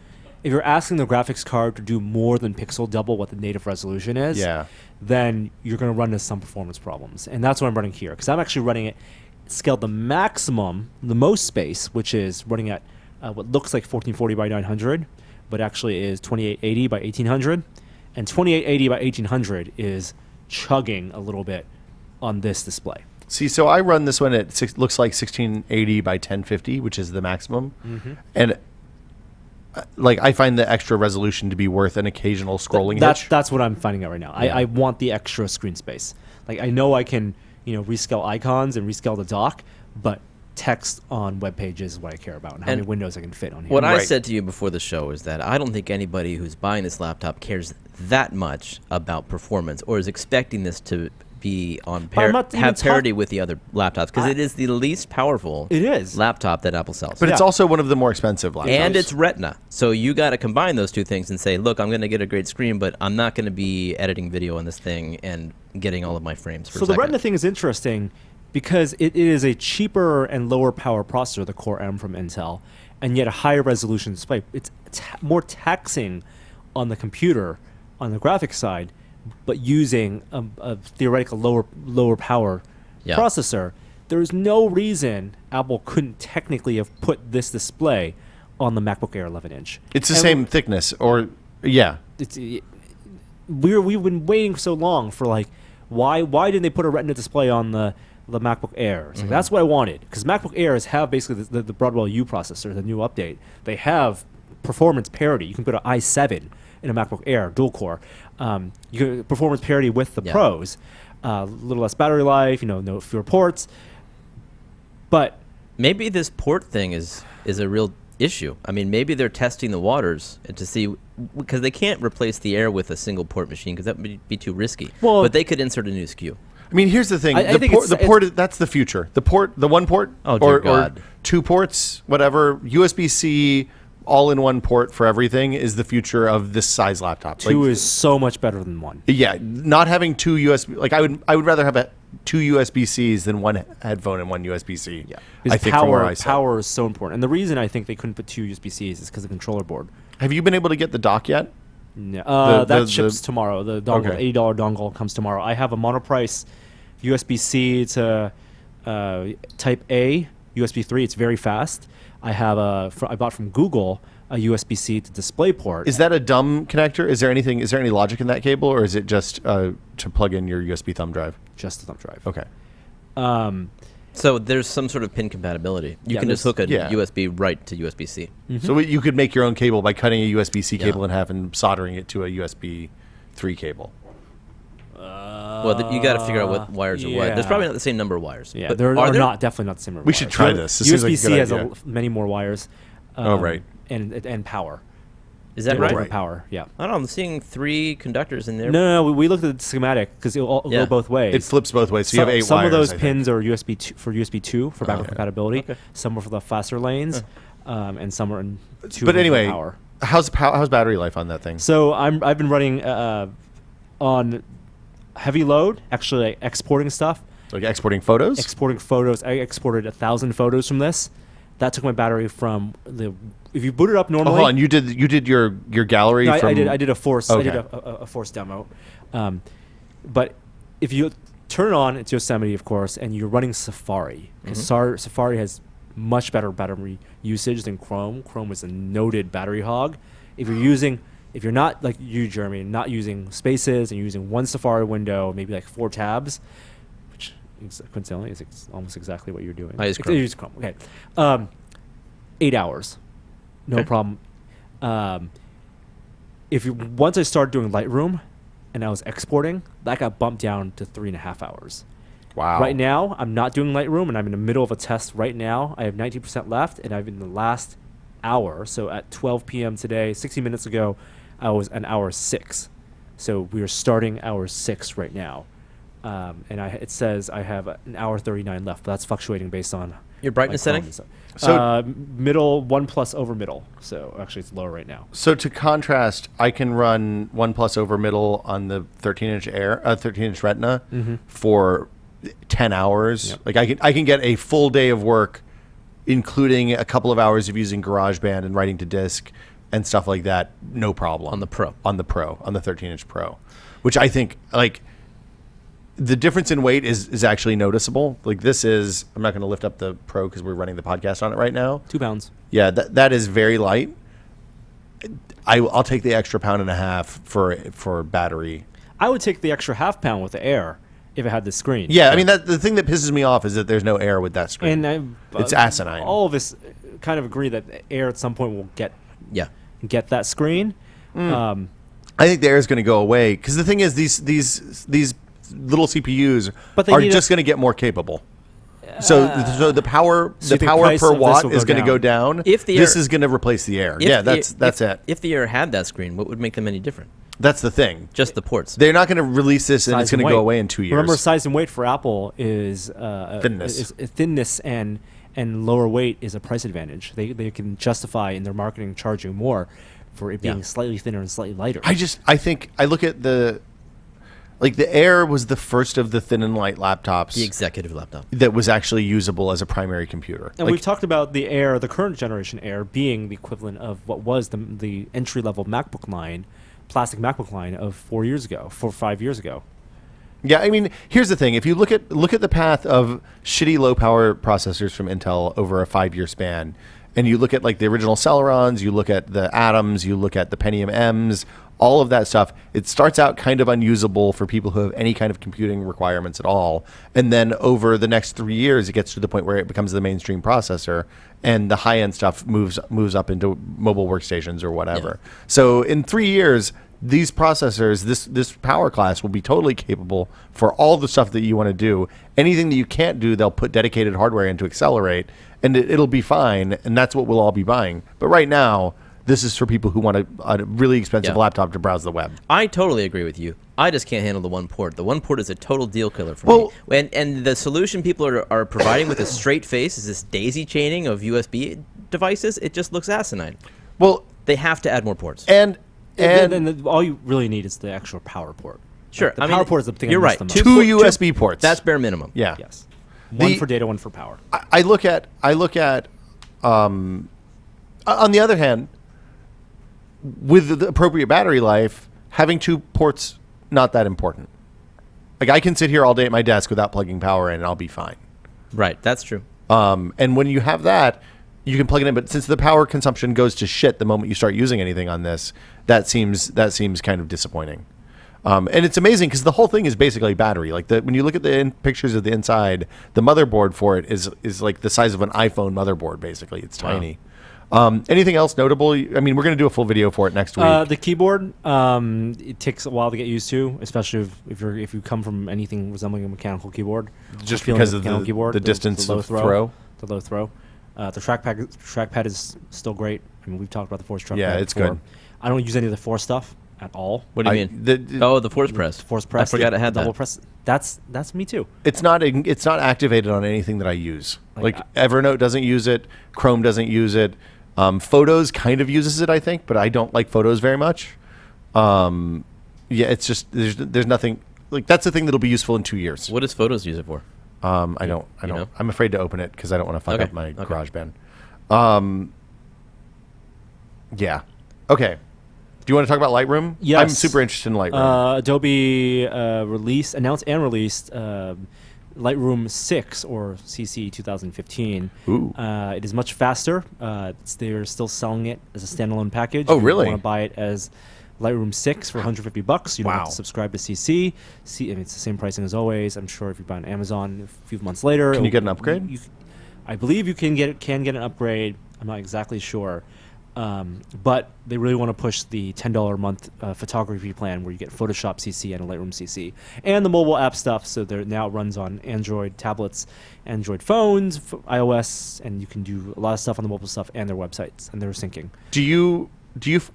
if you're asking the graphics card to do more than pixel double what the native resolution is, Yeah. then you're going to run into some performance problems. And that's what I'm running here, because I'm actually running it scaled the maximum, the most space, which is running at what looks like 1440 by 900, but actually is 2880 by 1800. And 2880 by 1800 is chugging a little bit on this display. See, so I run this one at looks like 1680 by 1050, which is the maximum. And like I find the extra resolution to be worth an occasional scrolling hitch. That's what I'm finding out right now. Yeah. I want the extra screen space. Like I know I can, rescale icons and rescale the dock, but text on web pages is what I care about and how many windows I can fit on here. What I Right. said to you before the show is that I don't think anybody who's buying this laptop cares that much about performance or is expecting this to be on I'm not even parity with the other laptops because it is the least powerful It is. laptop that Apple sells. But it's Yeah. also one of the more expensive laptops. And it's Retina. So you got to combine those two things and say, look, I'm going to get a great screen, but I'm not going to be editing video on this thing and getting all of my frames for So a the second. Retina thing is interesting because it is a cheaper and lower power processor, the Core M from Intel, and yet a higher resolution display. It's more taxing on the computer, on the graphics side, but using a theoretical lower power Yeah. processor. There's no reason Apple couldn't technically have put this display on the MacBook Air 11-inch. It's the same thickness, or yeah. We've been waiting so long for why didn't they put a Retina display on the MacBook Airs? Like, that's what I wanted, because MacBook Airs have basically the Broadwell U processor, the new update. They have performance parity. You can go to i7 in a MacBook Air dual core. You get performance parity with the Yeah. Pros. A little less battery life, no fewer ports. But Maybe this port thing is a real issue. I mean, maybe they're testing the waters to see, because they can't replace the Air with a single port machine because that would be too risky. Well- but they could insert a new SKU. I mean, here's the thing: I think the port that's the future. The one port, Oh, dear or God. 2 ports, whatever. USB-C, all-in-one port for everything is the future of this size laptop. 2 is so much better than 1. Yeah, not having 2 USB. Like I would rather have 2 USB-Cs than 1 headphone and 1 USB-C. Yeah, I think from where I sit. power is so important, and the reason I think they couldn't put 2 USB-Cs is because of the controller board. Have you been able to get the dock yet? No, that the- ships tomorrow. The dongle, Okay. $80 dongle comes tomorrow. I have a monoprice USB-C to Type A USB 3. It's very fast. I have I bought from Google a USB-C to DisplayPort. Is that a dumb connector? Is there any logic in that cable, or is it just to plug in your USB thumb drive? just a thumb drive. Okay. So there's some sort of pin compatibility. You Yeah, can just hook a yeah. USB right to USB-C. So you could make your own cable by cutting a USB-C Yeah. cable in half and soldering it to a USB 3 cable. Well, you got to figure out what wires are what. There's yeah. probably not the same number of wires. Yeah, but they're are there? not definitely not the same. We should try this. This seems like a USB-C good has idea. many more wires. Oh, right. And power. Is that Yeah, right? different Power. Yeah. I don't know. I'm seeing 3 conductors in there. No. We looked at the schematic because it'll Yeah. go both ways. It flips both ways. So you have 8 some wires. of those I think. pins are USB 2 for USB 2 for backward Okay. compatibility. Okay. Some are for the faster lanes, and some are in 2 But anyway, power. how's battery life on that thing? So I've been running on heavy load, actually like exporting stuff, Like exporting photos? exporting photos. I exported 1,000 photos from this. That took my battery from if you boot it up Oh, normally. hold on. You did your gallery No, from... I did a Force. I did Okay. a Force demo, but if you turn it on, it's Yosemite, of course, and you're running Safari because Safari has much better battery usage than Chrome. Chrome is a noted battery hog. If you're not like you, Jeremy, not using spaces and using one Safari window, maybe like 4 tabs, which coincidentally is almost exactly what you're doing. I use Ex- Chrome. You use Chrome. Okay, 8 hours, no Okay. problem. Once I started doing Lightroom, and I was exporting, that got bumped down to 3.5 hours. Wow. Right now, I'm not doing Lightroom, and I'm in the middle of a test right now. I have 19% left, and I've in the last hour. So at 12 p.m. today, 60 minutes ago, I was an hour 6. So we are starting hour 6 right now, and it says I have an hour 39 left, but that's fluctuating based on Your brightness my Chrome setting? and stuff. So- Middle 1+ over middle. So actually, it's lower right now. So to contrast, I can run 1+ over middle on the 13-inch Air, 13-inch Retina for 10 hours. Yep. Like I can get a full day of work, including a couple of hours of using GarageBand and writing to disk and stuff like that. No problem On the Pro. On the 13-inch Pro, which I think like the difference in weight is actually noticeable. Like this is, I'm not going to lift up the Pro because we're running the podcast on it right now. 2 pounds. Yeah, that is very light. I'll take the extra 1.5 pounds for battery. I would take the extra ½ pound with the Air if it had the screen. Yeah, I mean the thing that pisses me off is that there's no air with that screen. And It's asinine. All of us kind of agree that Air at some point will Yeah. get that screen. I think the air is going to go away because the thing is these little CPUs But they are need just going to get more capable. So the power So you think power price per of this watt will is go going to go down? down. If the this Air- is going to replace the air. If Yeah, the- that's it. If the Air had that screen, what would make them any different? That's the thing. Just the ports. They're not going to release this and it's Size going and to go weight. away in 2 years. Remember, size and weight for Apple is Thinness. thinness and lower weight is a price advantage. They can justify in their marketing charging more for it being Yeah. slightly thinner and slightly lighter. I think I look at the Air was the first of the thin and light laptops The executive laptop. that was actually usable as a primary computer. And we've talked about the Air, the current generation Air, being the equivalent of what was the entry-level MacBook line, plastic MacBook line of 4 years ago, 4 or 5 years ago. Yeah, I mean, here's the thing: if you look at the path of shitty low power processors from Intel over a 5-year span, and you look at like the original Celerons, you look at the Atoms, you look at the Pentium M's, all of that stuff, it starts out kind of unusable for people who have any kind of computing requirements at all, and then over the next 3 years, it gets to the point where it becomes the mainstream processor, and the high end stuff moves up into mobile workstations or whatever. Yeah. So in 3 years, these processors, this power class will be totally capable for all the stuff that you want to do. Anything that you can't do, they'll put dedicated hardware in to accelerate, and it'll be fine, and that's what we'll all be buying. But right now, this is for people who want a really expensive Yeah. laptop to browse the web. I totally agree with you. I just can't handle the one port. The one port is a total deal killer for Well- me. And the solution people are providing with a straight face is this daisy chaining of USB devices. It just looks asinine. Well, They have to add more ports. and And all you really need is the actual power port. Sure, The I mean, power port is the thing you're I miss right. the most. Two two port- USB ports. That's bare minimum. yeah. Yes. One The- for data, one for power. I look at on the other hand, with the appropriate battery life, having 2 ports not that important. Like I can sit here all day at my desk without plugging power in and I'll be fine. Right, that's true. And when you have that, you can plug it in. But since the power consumption goes to shit the moment you start using anything on this, that seems kind of disappointing. And it's amazing because the whole thing is basically battery. Like when you look at the pictures of the inside, the motherboard for it is like the size of an iPhone motherboard. Basically, it's tiny. Anything else notable? I mean, we're going to do a full video for it next week. The keyboard, it takes a while to get used to, especially if you come from anything resembling a mechanical keyboard. Just feeling because the of mechanical keyboard, the distance low of throw. The low throw. The trackpad is still great. I mean, we've talked about the Force trackpad. Yeah, it's before. good. I don't use any of the Force stuff at all. What do you mean? The Force Press. Force press. I forgot it had double that. press. That's me too. It's not activated on anything that I use. Like, Like Evernote doesn't use it. Chrome doesn't use it. Photos kind of uses it, I think, but I don't like Photos very much. Yeah, it's just there's nothing like that's the thing that'll be useful in 2 years. What does Photos use it for? I don't. know? I'm afraid to open it because I don't want to fuck Okay, up my okay. GarageBand. Yeah. Okay. Do you want to talk about Lightroom? Yes. I'm super interested in Lightroom. Adobe announced and released Lightroom 6 or CC 2015. Ooh. It is much faster. They're still selling it as a standalone package. Oh, If you really? want to buy it as Lightroom 6 for $150. You don't have Wow. to subscribe to CC. I mean, it's the same pricing as always. I'm sure if you buy on Amazon a few months later, Can you get an upgrade? I believe you can get an upgrade. I'm not exactly sure. But they really want to push the $10 a month photography plan where you get Photoshop CC and a Lightroom CC and the mobile app stuff. So there now runs on Android tablets, Android phones, iOS, and you can do a lot of stuff on the mobile stuff and their websites, and they're syncing. Do you?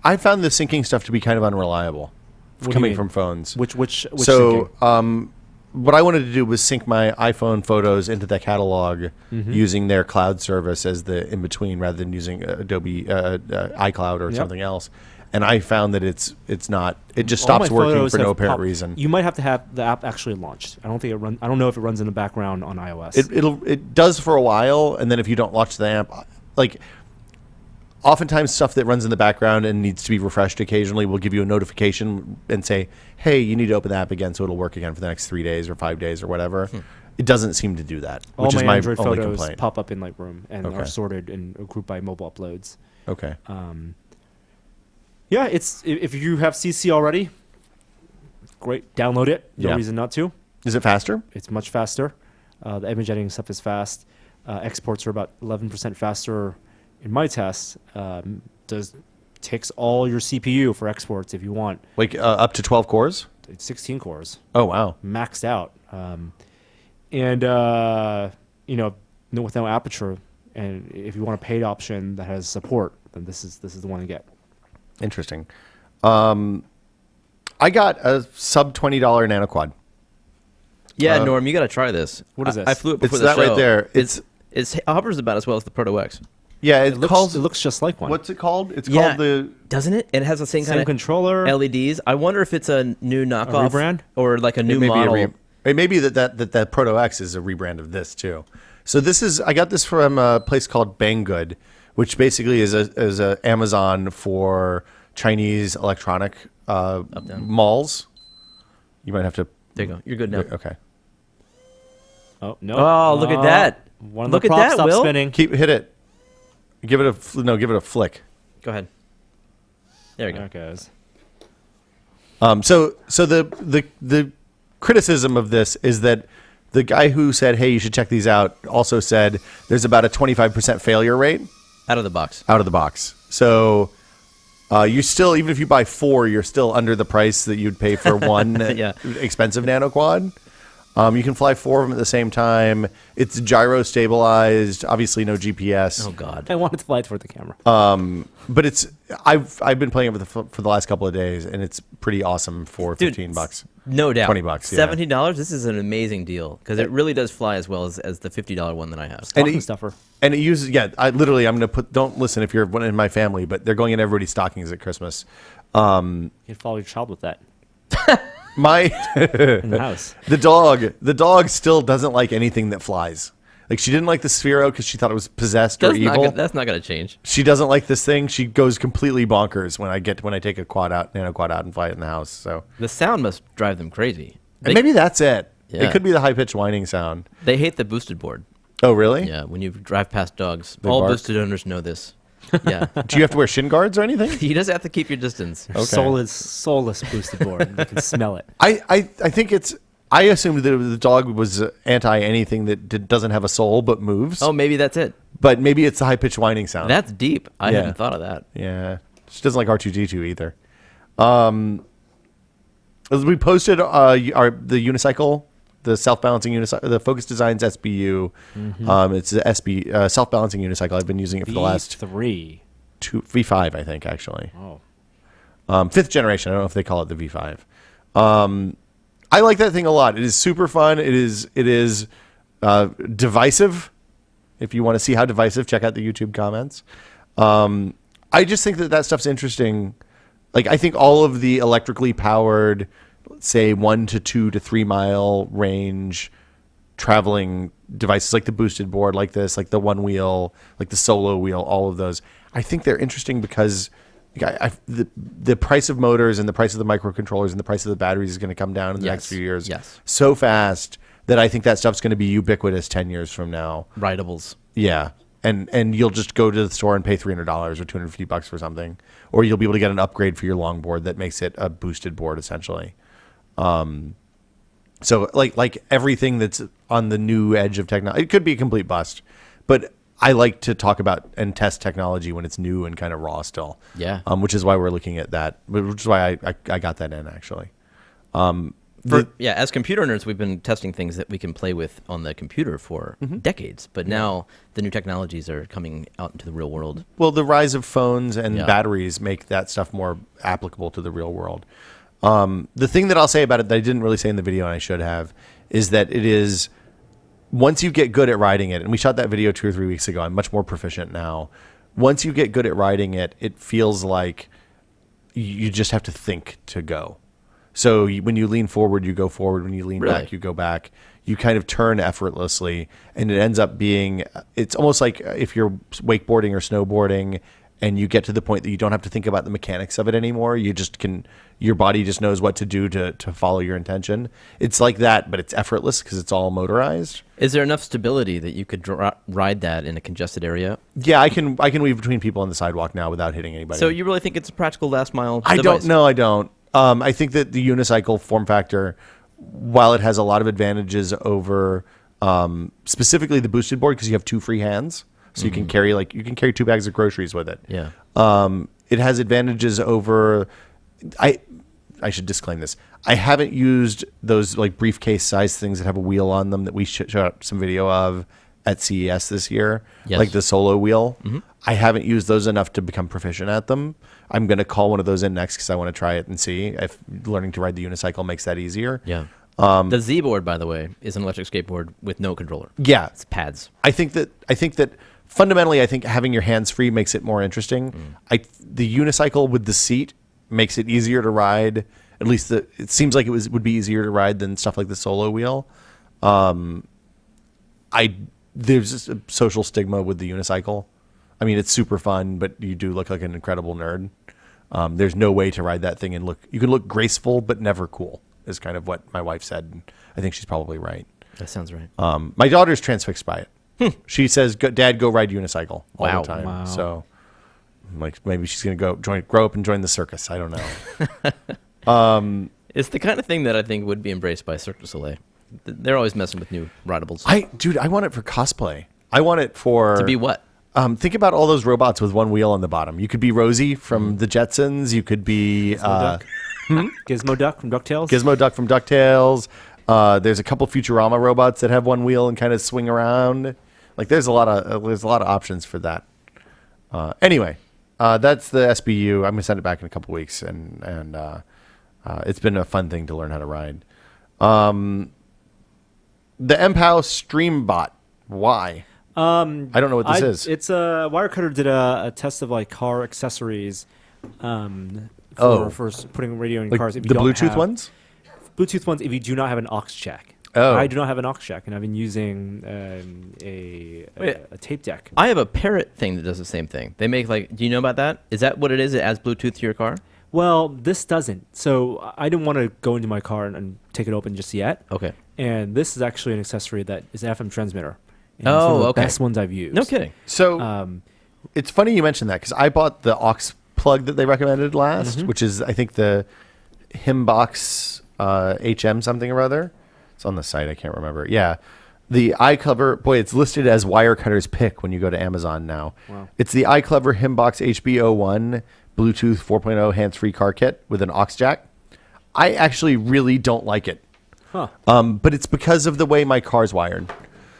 I found the syncing stuff to be kind of unreliable What do you coming mean? from phones. Which So, syncing? what I wanted to do was sync my iPhone photos into the catalog using their cloud service as the in between, rather than using Adobe iCloud or Yep. something else. And I found that it's not. It just All stops my working photos for no have apparent pop- reason. You might have to have the app actually launched. I don't think it run. I don't know if it runs in the background on iOS. It does for a while, and then if you don't launch the app, like oftentimes stuff that runs in the background and needs to be refreshed occasionally will give you a notification and say, hey, you need to open the app again so it'll work again for the next 3 days or 5 days or whatever. It doesn't seem to do that, All which my is my Android only photos complaint. pop up in Lightroom and Okay. are sorted and grouped by mobile uploads. Okay. Yeah, it's if you have CC already, great. Download it. No Yeah. reason not to. Is it faster? It's much faster. The image editing stuff is fast. Exports are about 11% faster in my tests. Takes all your CPU for exports if you want. Like up to 12 cores? It's 16 cores, Oh, wow. maxed out, and with no aperture. And if you want a paid option that has support, then this is the one to get. Interesting. I got a sub $20 nano-quad. Yeah, Norm, you got to try this. What is this? I flew it before It's the that show. right there. It hovers about as well as the Proto X. Yeah, It looks just like one. What's it called? It's Yeah. called the... Doesn't it? And it has the same, Same kind of controller. LEDs. I wonder if it's a new knockoff rebrand? or like a new It may model. be it may be that Proto X is a rebrand of this too. So I got this from a place called Banggood, which basically is a Amazon for Chinese electronic malls. You might have to. There you go. You're good now. Okay. Oh no! Oh, look at that. One of Look the at props that, stopped Will. spinning. Hit it. Give it a flick. Go ahead. There you go. There it goes. So the criticism of this is that the guy who said, "Hey, you should check these out," also said there's about a 25% failure rate Out of the box. out of the box. So you still, even if you buy 4, you're still under the price that you'd pay for one Yeah. expensive nano quad. You can fly 4 of them at the same time. It's gyro stabilized. Obviously, no GPS. Oh, God. I wanted to fly toward the camera. But I've been playing it for the last couple of days, and it's pretty awesome for Dude, $15. No doubt. $20, yeah. $70? This is an amazing deal because it really does fly as well as the $50 one that I have. Stocking stuffer. And it uses, I'm going to put, don't listen if you're one in my family, but they're going in everybody's stockings at Christmas. You can follow your child with that My in the house. the dog still doesn't like anything that flies. Like, she didn't like the Sphero because she thought it was possessed or evil. That's not going to change. She doesn't like this thing. She goes completely bonkers when I take a nano quad out and fly it in the house. So The sound must drive them crazy. and maybe that's it. Yeah. It could be the high pitched whining sound. They hate the boosted board. Oh, really? Yeah, when you drive past dogs. They All bark? boosted owners know this. Yeah. Do you have to wear shin guards or anything? You just have to keep your distance. Okay. Soulless boosted board. You can smell it. I think it's. I assumed that the dog was anti anything that doesn't have a soul but moves. Oh, maybe that's it. but maybe it's the high pitched whining sound. That's deep. I Yeah. hadn't thought of that. Yeah, she doesn't like R2D2 either. As we posted the unicycle, the self-balancing unicycle, the Focus Designs SBU. It's the self-balancing unicycle. I've been using it for the last V3. V5, I think, actually. Oh. Fifth generation. I don't know if they call it the V5. I like that thing a lot. It is super fun. It is divisive. If you want to see how divisive, check out the YouTube comments. I just think that stuff's interesting. Like, I think all of the electrically powered, say 1 to 2 to 3 mile range traveling devices, like the boosted board, like this, like the one wheel, like the solo wheel, all of those, I think they're interesting because the price of motors and the price of the microcontrollers and the price of the batteries is going to come down in the next few years so fast that I think that stuff's going to be ubiquitous 10 years from now. Rideables. Yeah. And you'll just go to the store and pay $300 or $250 for something, or you'll be able to get an upgrade for your longboard that makes it a boosted board essentially. So like everything that's on the new edge of technology, it could be a complete bust, but I like to talk about and test technology when it's new and kind of raw still. Yeah. Which is why we're looking at that. Which is why I got that in actually. As computer nerds, we've been testing things that we can play with on the computer for decades, but now the new technologies are coming out into the real world. Well, the rise of phones and batteries make that stuff more applicable to the real world. The thing that I'll say about it that I didn't really say in the video and I should have is that it is, once you get good at riding it, and we shot that video 2 or 3 weeks ago, I'm much more proficient now. Once you get good at riding it, it feels like you just have to think to go. So when you lean forward, you go forward. When you lean back, you go back. You kind of turn effortlessly, and it ends up being, it's almost like if you're wakeboarding or snowboarding and you get to the point that you don't have to think about the mechanics of it anymore. You just can, your body just knows what to do to follow your intention. It's like that, but it's effortless because it's all motorized. Is there enough stability that you could ride that in a congested area? Yeah, I can weave between people on the sidewalk now without hitting anybody. So you really think it's a practical last mile I device? I don't. I think that the unicycle form factor, while it has a lot of advantages over specifically the boosted board because you have 2 free hands, so you can carry 2 bags of groceries with it. Yeah. It has advantages over. I should disclaim this. I haven't used those like briefcase size things that have a wheel on them that we shot some video of at CES this year, like the solo wheel. I haven't used those enough to become proficient at them. I'm going to call one of those in next because I want to try it and see if learning to ride the unicycle makes that easier. Yeah. The Z board, by the way, is an electric skateboard with no controller. Yeah, It's pads. I think that fundamentally, I think having your hands free makes it more interesting. The unicycle with the seat makes it easier to ride. At least it seems like it would be easier to ride than stuff like the solo wheel. There's just a social stigma with the unicycle. I mean, it's super fun, but you do look like an incredible nerd. There's no way to ride that thing and you can look graceful, but never cool, is kind of what my wife said. And I think she's probably right. That sounds right. My daughter's transfixed by it. She says, Dad, go ride unicycle all the time. Wow. So like maybe she's going to grow up and join the circus. I don't know. It's the kind of thing that I think would be embraced by Cirque du Soleil. They're always messing with new rideables. I want it for cosplay. I want it for... To be what? Think about all those robots with one wheel on the bottom. You could be Rosie from the Jetsons. You could be... Gizmo Duck from DuckTales? Gizmo Duck from DuckTales. There's a couple Futurama robots that have one wheel and kind of swing around. Like there's a lot of options for that. Anyway, that's the SBU. I'm gonna send it back in a couple weeks, and it's been a fun thing to learn how to ride. The MPOW Streambot. Why? I don't know what this is. It's Wirecutter did a test of like car accessories. For putting radio in Like cars. the Bluetooth ones? Bluetooth ones if you do not have an aux jack. Oh. I do not have an aux jack, and I've been using a tape deck. I have a Parrot thing that does the same thing. They make do you know about that? Is that what it is? It adds Bluetooth to your car? Well, this doesn't. So I didn't want to go into my car and take it open just yet. Okay. And this is actually an accessory that is an FM transmitter. And Oh, it's one of the okay. best ones I've used. No kidding. So it's funny you mentioned that because I bought the aux plug that they recommended last, which is I think the Himbox HM something or other. It's on the site. I can't remember. Yeah. The iClever, boy, it's listed as Wirecutter's pick when you go to Amazon now. Wow. It's the iClever Himbox HB01 Bluetooth 4.0 hands-free car kit with an aux jack. I actually really don't like it. Huh. But it's because of the way my car's wired.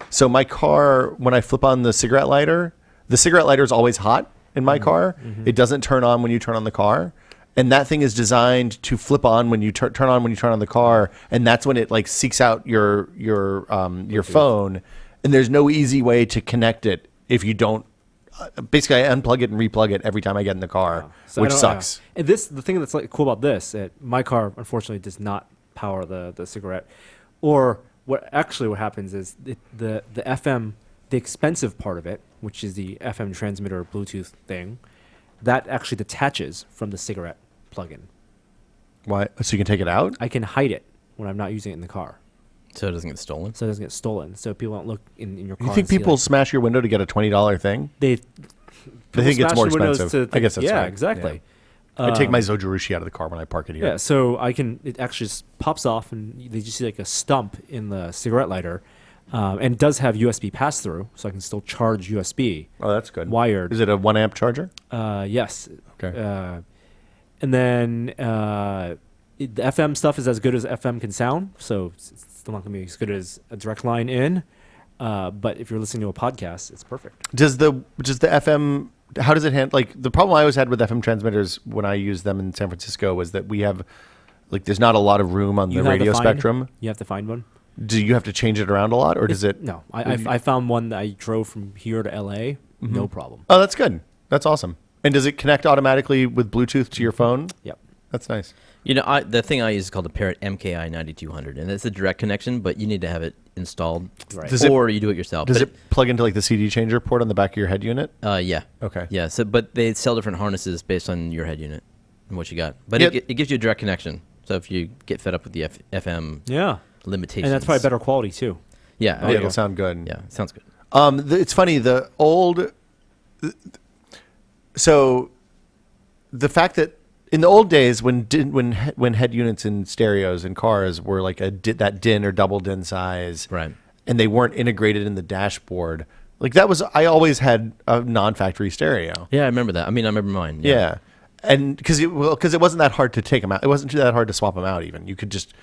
So my car, when I flip on the cigarette lighter is always hot in my car. It doesn't turn on when you turn on the car. And that thing is designed to flip on when you turn on when you turn on the car, and that's when it like seeks out your phone. And there's no easy way to connect it if you don't. Basically, I unplug it and replug it every time I get in the car, So which I don't- sucks. And the thing that's like cool about this, my car unfortunately does not power the cigarette. Or what happens is the FM, the expensive part of it, which is the FM transmitter Bluetooth thing, that actually detaches from the cigarette plug-in. Why? So you can take it out? I can hide it when I'm not using it in the car, So it doesn't get stolen. so it doesn't get stolen. So people don't look in your car. You think and see, people like, smash your window to get a $20 thing? they They think it's smash more the windows expensive. to I guess that's yeah, right. exactly. I take my Zojirushi out of the car when I park it here. Yeah, so it actually just pops off, and they just see like a stump in the cigarette lighter, and it does have USB pass through, so I can still charge USB Oh, that's good. wired. Is it a 1 amp charger? Yes. Okay. And then the FM stuff is as good as FM can sound, so it's still not going to be as good as a direct line in. But if you're listening to a podcast, it's perfect. Does the FM? How does it handle? Like the problem I always had with FM transmitters when I used them in San Francisco was that we have, like, there's not a lot of room on the have to radio find- spectrum. You have to find one. Do you have to change it around a lot, or does it? No, I found one that I drove from here to LA, no problem. Oh, that's good. That's awesome. And does it connect automatically with Bluetooth to your phone? Yep. That's nice. You know, the thing I use is called the Parrot MKI 9200, and it's a direct connection, but you need to have it installed, Right. Does it- or you do it yourself. Does But it plug into like the CD changer port on the back of your head unit? Yeah. Okay. Yeah. So, but they sell different harnesses based on your head unit and what you got. But Yeah. it gives you a direct connection. So if you get fed up with the FM Yeah. limitations, And that's probably better quality too. Yeah. Oh, it'll sound good. Yeah. Sounds good. It's funny. So the fact that in the old days when head units in stereos in cars were like that DIN or double DIN size, Right. and they weren't integrated in the dashboard, like that was, I always had a non-factory stereo. Yeah, I remember that. I mean, I remember mine. Yeah. And because it wasn't that hard to take them out. It wasn't that hard to swap them out even. You could just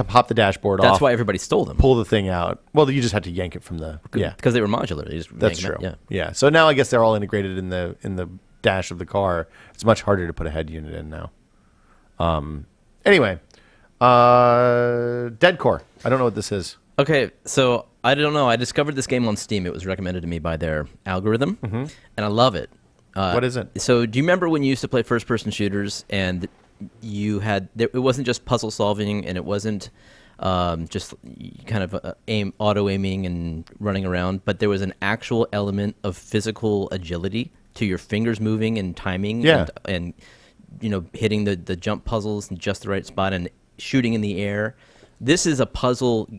hop the dashboard off. That's why everybody stole them. Pull the thing out. Well, you just had to yank it from the Because they were modular. They just That's yank true. them out. Yeah. Yeah. So now I guess they're all integrated in the dash of the car. It's much harder to put a head unit in now. Anyway, Dead Core. I don't know what this is. Okay, so I don't know. I discovered this game on Steam. It was recommended to me by their algorithm, and I love it. What is it? So, do you remember when you used to play first-person shooters and you had it wasn't just puzzle solving and it wasn't just kind of auto aiming and running around, but there was an actual element of physical agility to your fingers moving and timing, Yeah. and hitting the jump puzzles in just the right spot and shooting in the air. This is a puzzle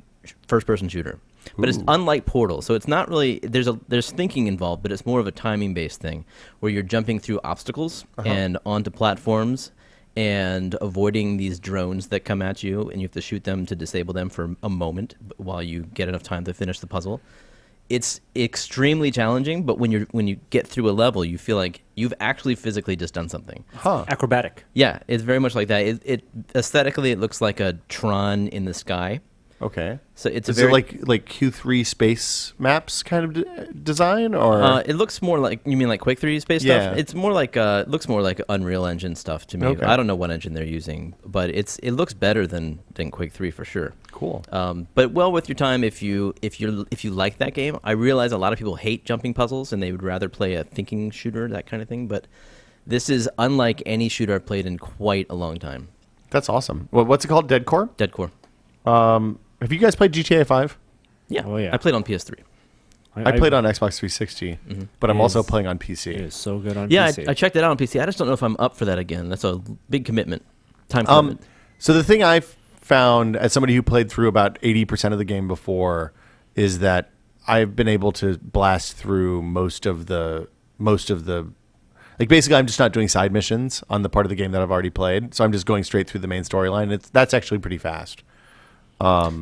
first-person shooter. But it's unlike Portal, so it's not really there's thinking involved, but it's more of a timing-based thing where you're jumping through obstacles and onto platforms and avoiding these drones that come at you, and you have to shoot them to disable them for a moment while you get enough time to finish the puzzle. It's extremely challenging, but when you get through a level, you feel like you've actually physically just done something. Huh. Acrobatic. Yeah, it's very much like that. It aesthetically, it looks like a Tron in the sky. Okay. So it's Is a very it like Q3 space maps kind of design, or it looks more like, you mean like Quake 3 space Yeah. stuff? It's more like it looks more like Unreal Engine stuff to me. Okay. I don't know what engine they're using, but it looks better than Quake 3 for sure. cool? But well worth your time if you like that game. I realize a lot of people hate jumping puzzles and they would rather play a thinking shooter, that kind of thing. But this is unlike any shooter I've played in quite a long time. That's awesome. What's it called? Dead Core? Dead Core. Have you guys played GTA 5? Yeah. Oh, yeah. I played on PS3. I played on Xbox 360, but I'm It also is- playing on It PC. is so good on Yeah, PC. I checked it out on PC. I just don't know if I'm up for that again. That's a big commitment. Time commitment. So the thing I've found as somebody who played through about 80% of the game before is that I've been able to blast through most of the like basically I'm just not doing side missions on the part of the game that I've already played. So I'm just going straight through the main storyline. That's actually pretty fast.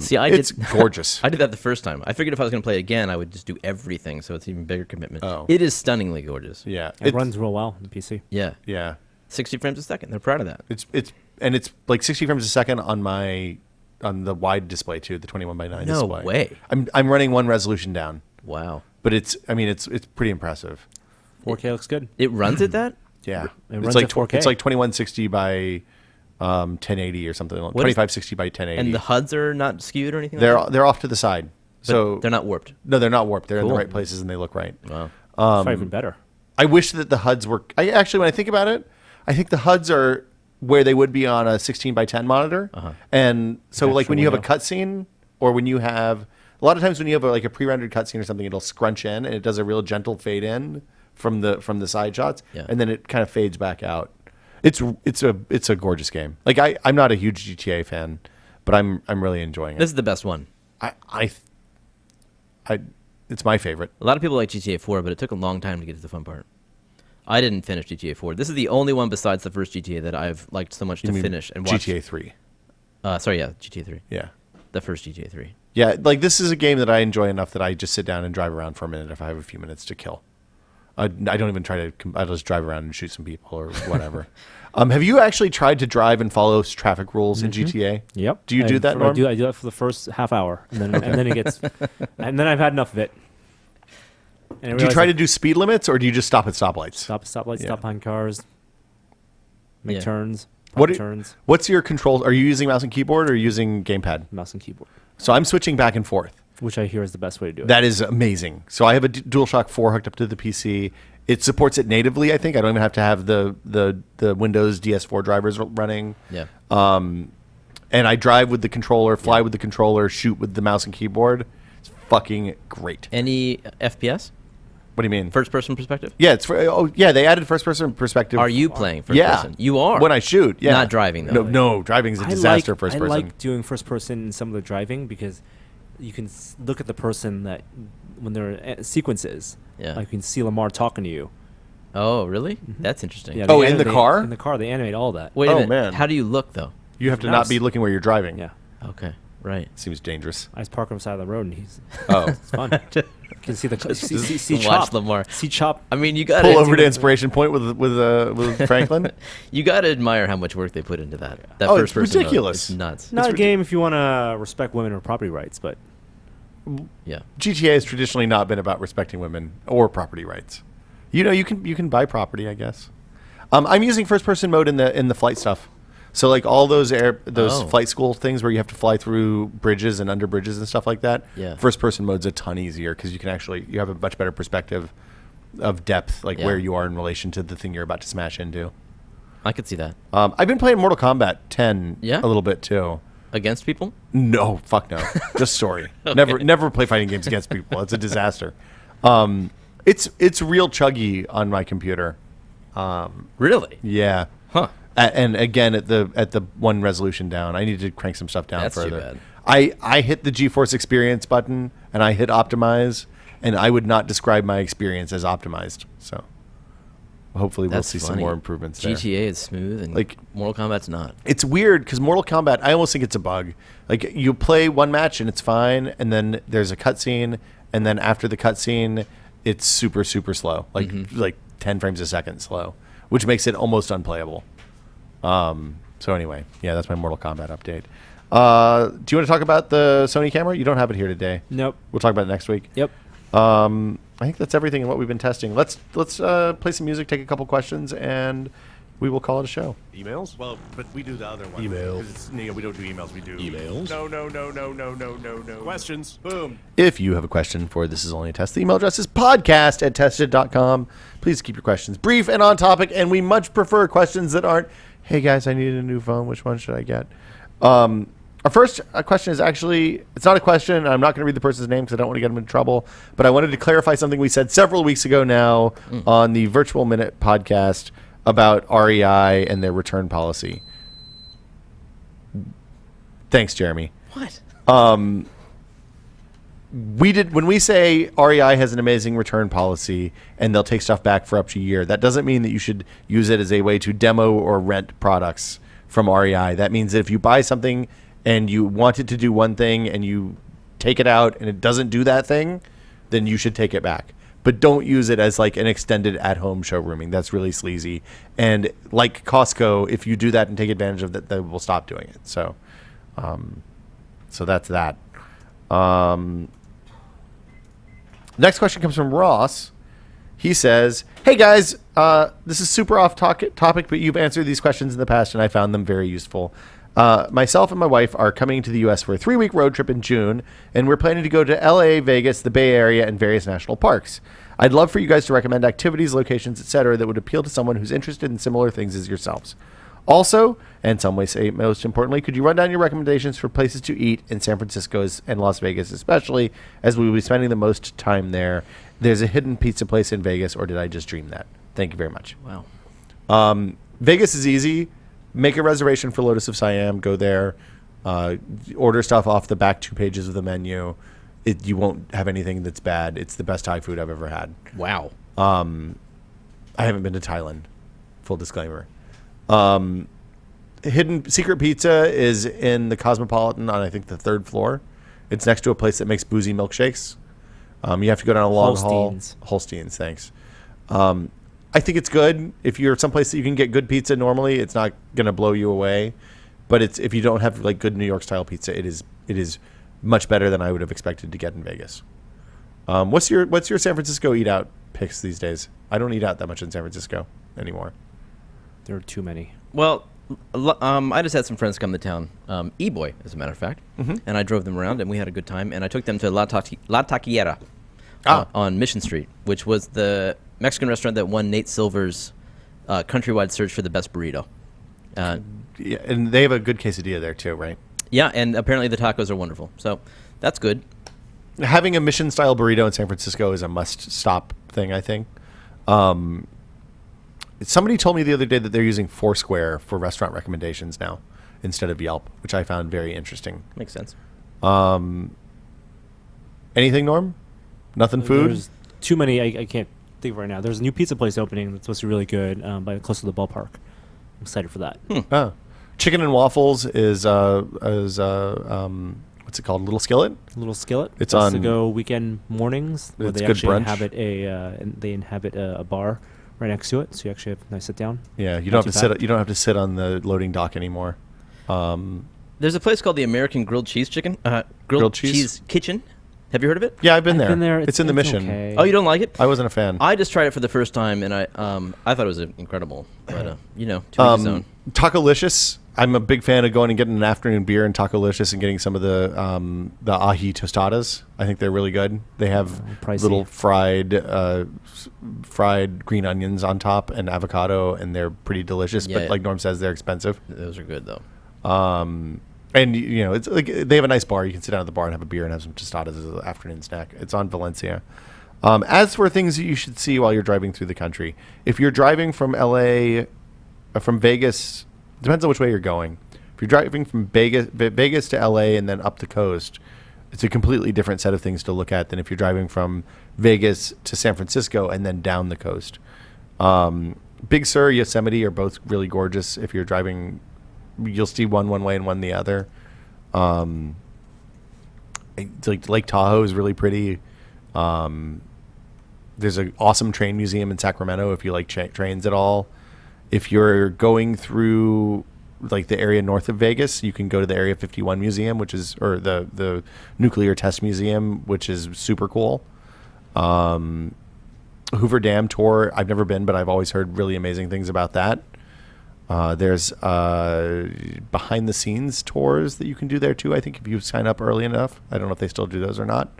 See, It's gorgeous. I did that the first time. I figured if I was going to play it again, I would just do everything, so it's even bigger commitment. Oh. It is stunningly gorgeous. Yeah, It runs real well on PC. Yeah. Yeah, 60 frames a second. They're proud of that. it's like 60 frames a second on the wide display too, the 21:9 No display. way. I'm running one resolution down, Wow. but it's pretty impressive. 4K looks good. It runs at that? Yeah, It it's runs like at 4K. It's like 2160 by 1080 or something. 2560 by 1080. And the HUDs are not skewed or anything they're like that? they're off to the side, so They're not warped. No, they're not warped. They're in the Cool. right places and they look right. Wow. Probably even better. I wish that the HUDs were. I actually, when I think about it, I think the HUDs are where they would be on a 16 by 10 monitor. And so, Extra like when you have a window. cutscene, or when you have a lot of times when you have like a pre-rendered cutscene or something, it'll scrunch in and it does a real gentle fade in from the side shots, Yeah. and then it kind of fades back out. It's a gorgeous game. Like I'm not a huge GTA fan, but I'm really enjoying it. This is the best one. I it's my favorite. A lot of people like GTA 4, but it took a long time to get to the fun part. I didn't finish GTA 4. This is the only one besides the first GTA that I've liked so much You to mean finish and watch. GTA 3. Sorry, yeah, GTA 3. Yeah. The first GTA 3. Yeah, like this is a game that I enjoy enough that I just sit down and drive around for a minute if I have a few minutes to kill. I don't even try to. I just drive around and shoot some people or whatever. Have you actually tried to drive and follow traffic rules in GTA? Yep. Do you do that, Norm? I do that for the first half hour, and then it gets, and then I've had enough of it. And I Do you realize try I to do speed limits or do you just stop at stoplights? stop lights, Yeah. stop behind cars, make Yeah. turns, What proper do- turns, What's your control? Are you using mouse and keyboard or are you using gamepad? mouse and keyboard, So I'm switching back and forth. which I hear is the best way to do it. That is amazing. So I have a DualShock 4 hooked up to the PC. It supports it natively. I think I don't even have to have the Windows DS4 drivers running. Yeah. And I drive with the controller, fly with the controller, shoot with the mouse and keyboard. It's fucking great. Any FPS? What do you mean? First person perspective? Yeah, they added first person perspective. Are you playing first Yeah. person? You are. When I shoot, yeah. Not driving, though. No, driving is a disaster first person. I like doing first person in some of the driving because you can look at the person that when there are sequences. Yeah. Like you can see Lamar talking to you. Oh, really? That's interesting. Yeah, Oh, they in the animate- car? In the car, they animate all that. Wait a Oh, minute. man. How do you look, though? You have to Mouse. not be looking where you're driving. Yeah. Okay. Right. Seems dangerous. I just park on the side of the road and he's Oh. it's fun. You can see the see Watch Chop. Lamar. See Chop. I mean, you got Pull over to Inspiration Point with Franklin. You got to admire how much work they put into that. That Oh, first it's person mode. ridiculous. It's nuts. Not a game if you want to respect women or property rights, but Yeah. GTA has traditionally not been about respecting women or property rights. You know, you can buy property, I guess. I'm using first person mode in the flight stuff. So like all those Oh. flight school things where you have to fly through bridges and under bridges and stuff like that. Yeah. First person mode's a ton easier because you have a much better perspective of depth, like Yeah. where you are in relation to the thing you're about to smash into. I could see that. I've been playing Mortal Kombat 10 Yeah? a little bit too. Against people? No, fuck no. Just story. Never play fighting games against people. It's a disaster. It's real chuggy on my computer. Really? Yeah. Huh. And again at the one resolution down. I need to crank some stuff down That's too further. bad. I hit the GeForce Experience button and I hit optimize, and I would not describe my experience as optimized. So hopefully we'll That's see some funny. more improvements there. GTA is smooth and Like- Mortal Kombat's not. It's weird because Mortal Kombat, I almost think it's a bug. Like you play one match and it's fine, and then there's a cutscene, and then after the cutscene, it's super slow, like 10 frames a second slow, which makes it almost unplayable. So anyway, yeah, that's my Mortal Kombat update. Do you want to talk about the Sony camera? You don't have it here today. nope. We'll talk about it next week. Yep. I think that's everything in what we've been testing. Let's play some music, take a couple questions, and we will call it a show. Emails? Well, but we do the other one. Emails. 'Cause it's, we don't do emails. We do Emails? No. Questions. Boom. If you have a question for This Is Only a Test, the email address is podcast@tested.com. Please keep your questions brief and on topic, and we much prefer questions that aren't, hey guys, I need a new phone. Which one should I get? Our first question is actually, it's not a question. And I'm not going to read the person's name because I don't want to get them in trouble. But I wanted to clarify something we said several weeks ago now on the Virtual Minute podcast about REI and their return policy. Thanks, Jeremy. What? When we say REI has an amazing return policy and they'll take stuff back for up to a year, that doesn't mean that you should use it as a way to demo or rent products from REI. That means that if you buy something and you want it to do one thing and you take it out and it doesn't do that thing, then you should take it back. But don't use it as like an extended at-home showrooming. That's really sleazy. And like Costco, if you do that and take advantage of that, they will stop doing it. So, so that's that. Next question comes from Ross. He says, "Hey guys, this is super off topic, but you've answered these questions in the past, and I found them very useful. Myself and my wife are coming to the U.S. for a 3-week road trip in June, and we're planning to go to L.A., Vegas, the Bay Area, and various national parks. I'd love for you guys to recommend activities, locations, etc. that would appeal to someone who's interested in similar things as yourselves. Also, and some way say most importantly, could you run down your recommendations for places to eat in San Francisco and Las Vegas, especially as we will be spending the most time there? There's a hidden pizza place in Vegas, or did I just dream that? Thank you very much." Wow. Vegas is easy. Make a reservation for Lotus of Siam. Go there. Order stuff off the back 2 pages of the menu. You won't have anything that's bad. It's the best Thai food I've ever had. Wow. I haven't been to Thailand. Full disclaimer. Hidden Secret Pizza is in the Cosmopolitan on, I think, the 3rd floor. It's next to a place that makes boozy milkshakes. You have to go down a long Holstein's. hall. Holstein's, thanks. I think it's good. If you're someplace that you can get good pizza normally, it's not going to blow you away. But if you don't have like good New York style pizza, it is much better than I would have expected to get in Vegas. What's your San Francisco eat out picks these days? I don't eat out that much in San Francisco anymore. There are too many. Well, I just had some friends come to town, E-Boy, as a matter of fact, and I drove them around, and we had a good time, and I took them to La Taquillera on Mission Street, which was the Mexican restaurant that won Nate Silver's countrywide search for the best burrito. Yeah, and they have a good quesadilla there too, right? Yeah, and apparently the tacos are wonderful, so that's good. Having a Mission-style burrito in San Francisco is a must-stop thing, I think. Somebody told me the other day that they're using Foursquare for restaurant recommendations now instead of Yelp, which I found very interesting. Makes sense. Anything, Norm? Nothing food? There's too many. I can't think of right now. There's a new pizza place opening that's supposed to be really good, by close to the ballpark. I'm excited for that. Oh. Chicken and waffles is what's it called? Little Skillet? Little Skillet. It's Supposed on- to go weekend mornings where It's they good actually brunch. inhabit a bar right next to it, so you actually have a nice sit down. Yeah, you Not don't have to too sit. bad. You don't have to sit on the loading dock anymore. There's a place called the American Grilled Cheese Chicken. Grilled Cheese? Kitchen. Have you heard of it? Yeah, I've been there. Been there. It's in the Mission. Okay. Oh, you don't like it? I wasn't a fan. I just tried it for the first time, and I thought it was incredible. But to each his own. Tacolicious. I'm a big fan of going and getting an afternoon beer in Tacolicious and getting some of the ají tostadas. I think they're really good. They have Pricey. little fried green onions on top and avocado, and they're pretty delicious. Yeah. But like Norm says, they're expensive. Those are good though. And it's like they have a nice bar. You can sit down at the bar and have a beer and have some tostadas as an afternoon snack. It's on Valencia. As for things that you should see while you're driving through the country, if you're driving from LA, from Vegas, depends on which way you're going. If you're driving from Vegas to LA and then up the coast, it's a completely different set of things to look at than if you're driving from Vegas to San Francisco and then down the coast. Big Sur, Yosemite are both really gorgeous. If you're driving, you'll see one way and one the other. Like Lake Tahoe is really pretty. There's an awesome train museum in Sacramento if you like trains at all. If you're going through like the area north of Vegas, you can go to the Area 51 Museum, or the Nuclear Test Museum, which is super cool. Hoover Dam tour, I've never been, but I've always heard really amazing things about that. There's behind the scenes tours that you can do there too, I think, if you sign up early enough. I don't know if they still do those or not.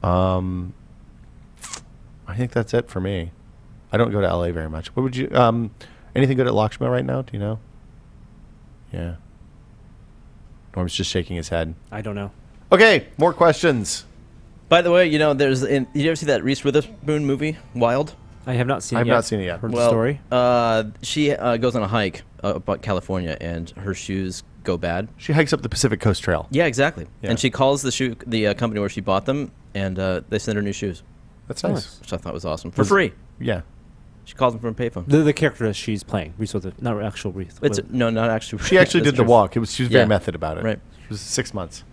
I think that's it for me. I don't go to LA very much. What would you anything good at Lakshma right now? Do you know? Yeah. Norm's just shaking his head. I don't know. Okay, more questions. By the way, did you ever see that Reese Witherspoon movie, Wild? I have not seen I it have yet. not seen it yet. Heard the story. She goes on a hike up California, and her shoes go bad. She hikes up the Pacific Coast Trail. Yeah, exactly. Yeah. And she calls the company where she bought them, and they send her new shoes, That's nice. Nice. which I thought was awesome for free. Yeah. She calls him from a payphone. The character that she's playing, Reese with it, not actual Reese. It's no, not actually. She actually That's did the true. walk. She was very Yeah. method about it. Right. It was 6 months.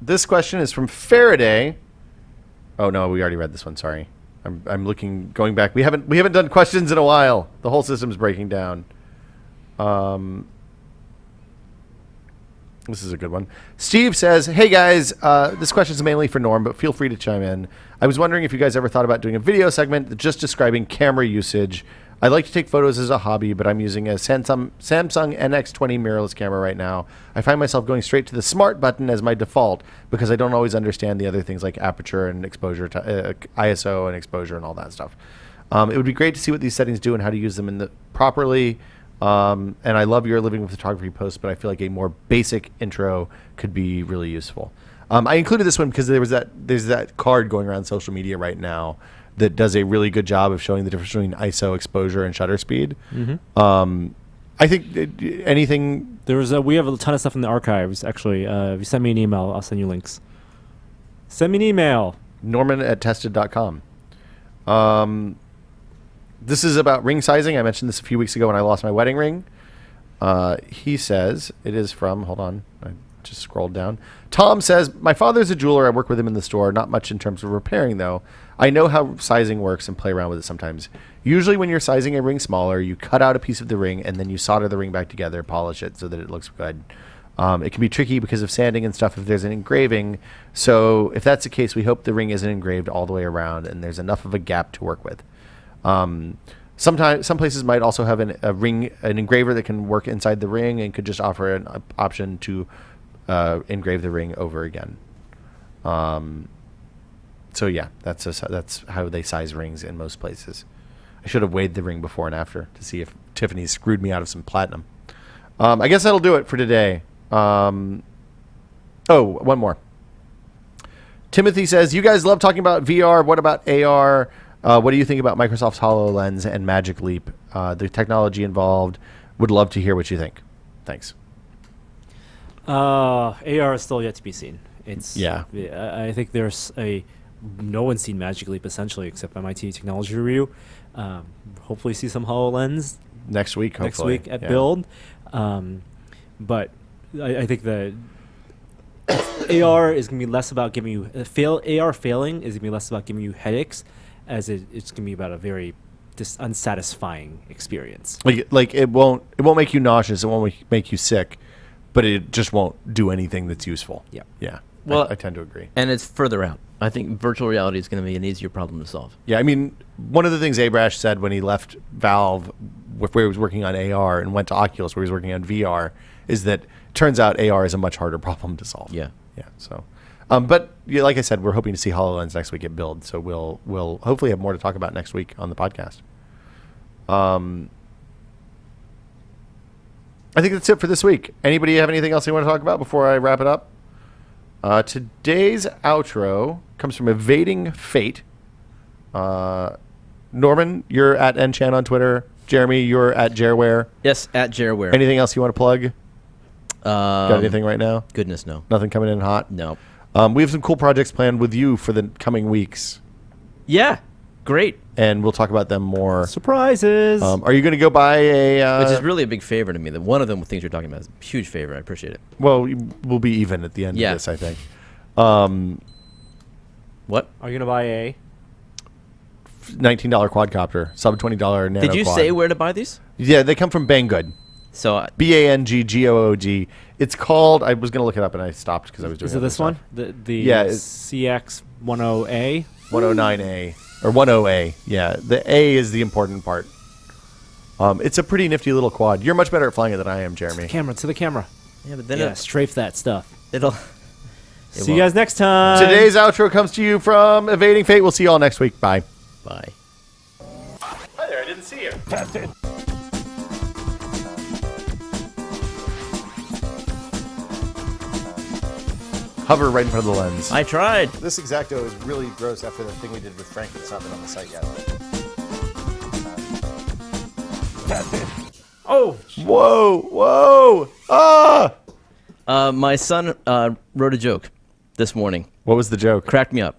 This question is from Faraday. Oh no, we already read this one. Sorry, I'm looking, going back. We haven't done questions in a while. The whole system's breaking down. This is a good one. Steve says, "Hey guys, this question is mainly for Norm, but feel free to chime in. I was wondering if you guys ever thought about doing a video segment just describing camera usage. I like to take photos as a hobby, but I'm using a Samsung NX20 mirrorless camera right now. I find myself going straight to the smart button as my default because I don't always understand the other things like aperture and exposure, ISO and exposure and all that stuff. It would be great to see what these settings do and how to use them properly. And I love your living with photography posts, but I feel like a more basic intro could be really useful." I included this one because there's that card going around social media right now that does a really good job of showing the difference between ISO, exposure, and shutter speed. I think anything. We have a ton of stuff in the archives. Actually, if you send me an email, I'll send you links. Send me an email. Norman@tested.com. This is about ring sizing. I mentioned this a few weeks ago when I lost my wedding ring. He says, it is from, hold on, I just scrolled down. Tom says, "My father's a jeweler. I work with him in the store. Not much in terms of repairing, though. I know how sizing works and play around with it sometimes. Usually when you're sizing a ring smaller, you cut out a piece of the ring and then you solder the ring back together, polish it so that it looks good. It can be tricky because of sanding and stuff if there's an engraving. So if that's the case, we hope the ring isn't engraved all the way around and there's enough of a gap to work with. Sometimes some places might also have an engraver that can work inside the ring and could just offer an option to engrave the ring over again. So yeah, that's how they size rings in most places. I should have weighed the ring before and after to see if Tiffany screwed me out of some platinum. I guess that'll do it for today. One more. Timothy says, "You guys love talking about VR. What about AR? What do you think about Microsoft's HoloLens and Magic Leap? The technology involved. Would love to hear what you think. Thanks." AR is still yet to be seen. Yeah. I think no one's seen Magic Leap essentially except MIT Technology Review. Hopefully see some HoloLens Next week, next hopefully. week at Yeah. Build. But I think that AR is going to be less about giving you AR failing is going to be less about giving you headaches, as it's going to be about a very unsatisfying experience. Like it won't make you nauseous. It won't make you sick, but it just won't do anything that's useful. Yeah. Yeah. Well, I tend to agree. And it's further out. I think virtual reality is going to be an easier problem to solve. Yeah, I mean, one of the things Abrash said when he left Valve, where he was working on AR, and went to Oculus, where he was working on VR, is that turns out AR is a much harder problem to solve. Yeah. Yeah. So, but yeah, like I said, we're hoping to see HoloLens next week at Build, so we'll hopefully have more to talk about next week on the podcast. I think that's it for this week. Anybody have anything else you want to talk about before I wrap it up? Today's outro comes from Evading Fate. Norman, you're at Enchan on Twitter. Jeremy, you're at Jareware. Yes, at Jareware. Anything else you want to plug? Got anything right now? Goodness, no. Nothing coming in hot? No. We have some cool projects planned with you for the coming weeks, Yeah, great. and we'll talk about them more. Surprises. Are you going to go buy a... Which is really a big favor to me. That one of them things you're talking about is a huge favor. I appreciate it. Well, we'll be even at the end Yeah. of this, I think. What? Are you going to buy a? $19 quadcopter, sub $20 nano Did you quad. say where to buy these? Yeah, they come from Banggood. So Banggoog. It's called. I was going to look it up and I stopped because I was doing. Is it other this stuff. one? The Yeah, it's- CX10A? 109A or 10A. Yeah, the A is the important part. It's a pretty nifty little quad. You're much better at flying it than I am, Jeremy. To the camera. yeah, but then Yeah, strafe that stuff. it'll. See you guys next time. Today's outro comes to you from Evading Fate. We'll see you all next week. Bye. Bye. Hi there. I didn't see you. Hover right in front of the lens. I tried. This Exacto is really gross after the thing we did with Frank that's not been on the site yet. Oh, Whoa! Ah! My son wrote a joke this morning. What was the joke? Cracked me up.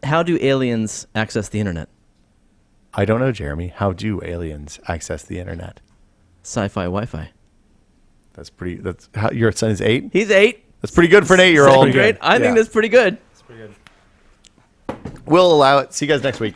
How do aliens access the internet? I don't know, Jeremy. How do aliens access the internet? Sci-fi Wi-Fi. That's pretty. That's how your son is 8. He's 8. That's pretty good for an 8-year-old. Second grade. I think that's pretty good. We'll allow it. See you guys next week.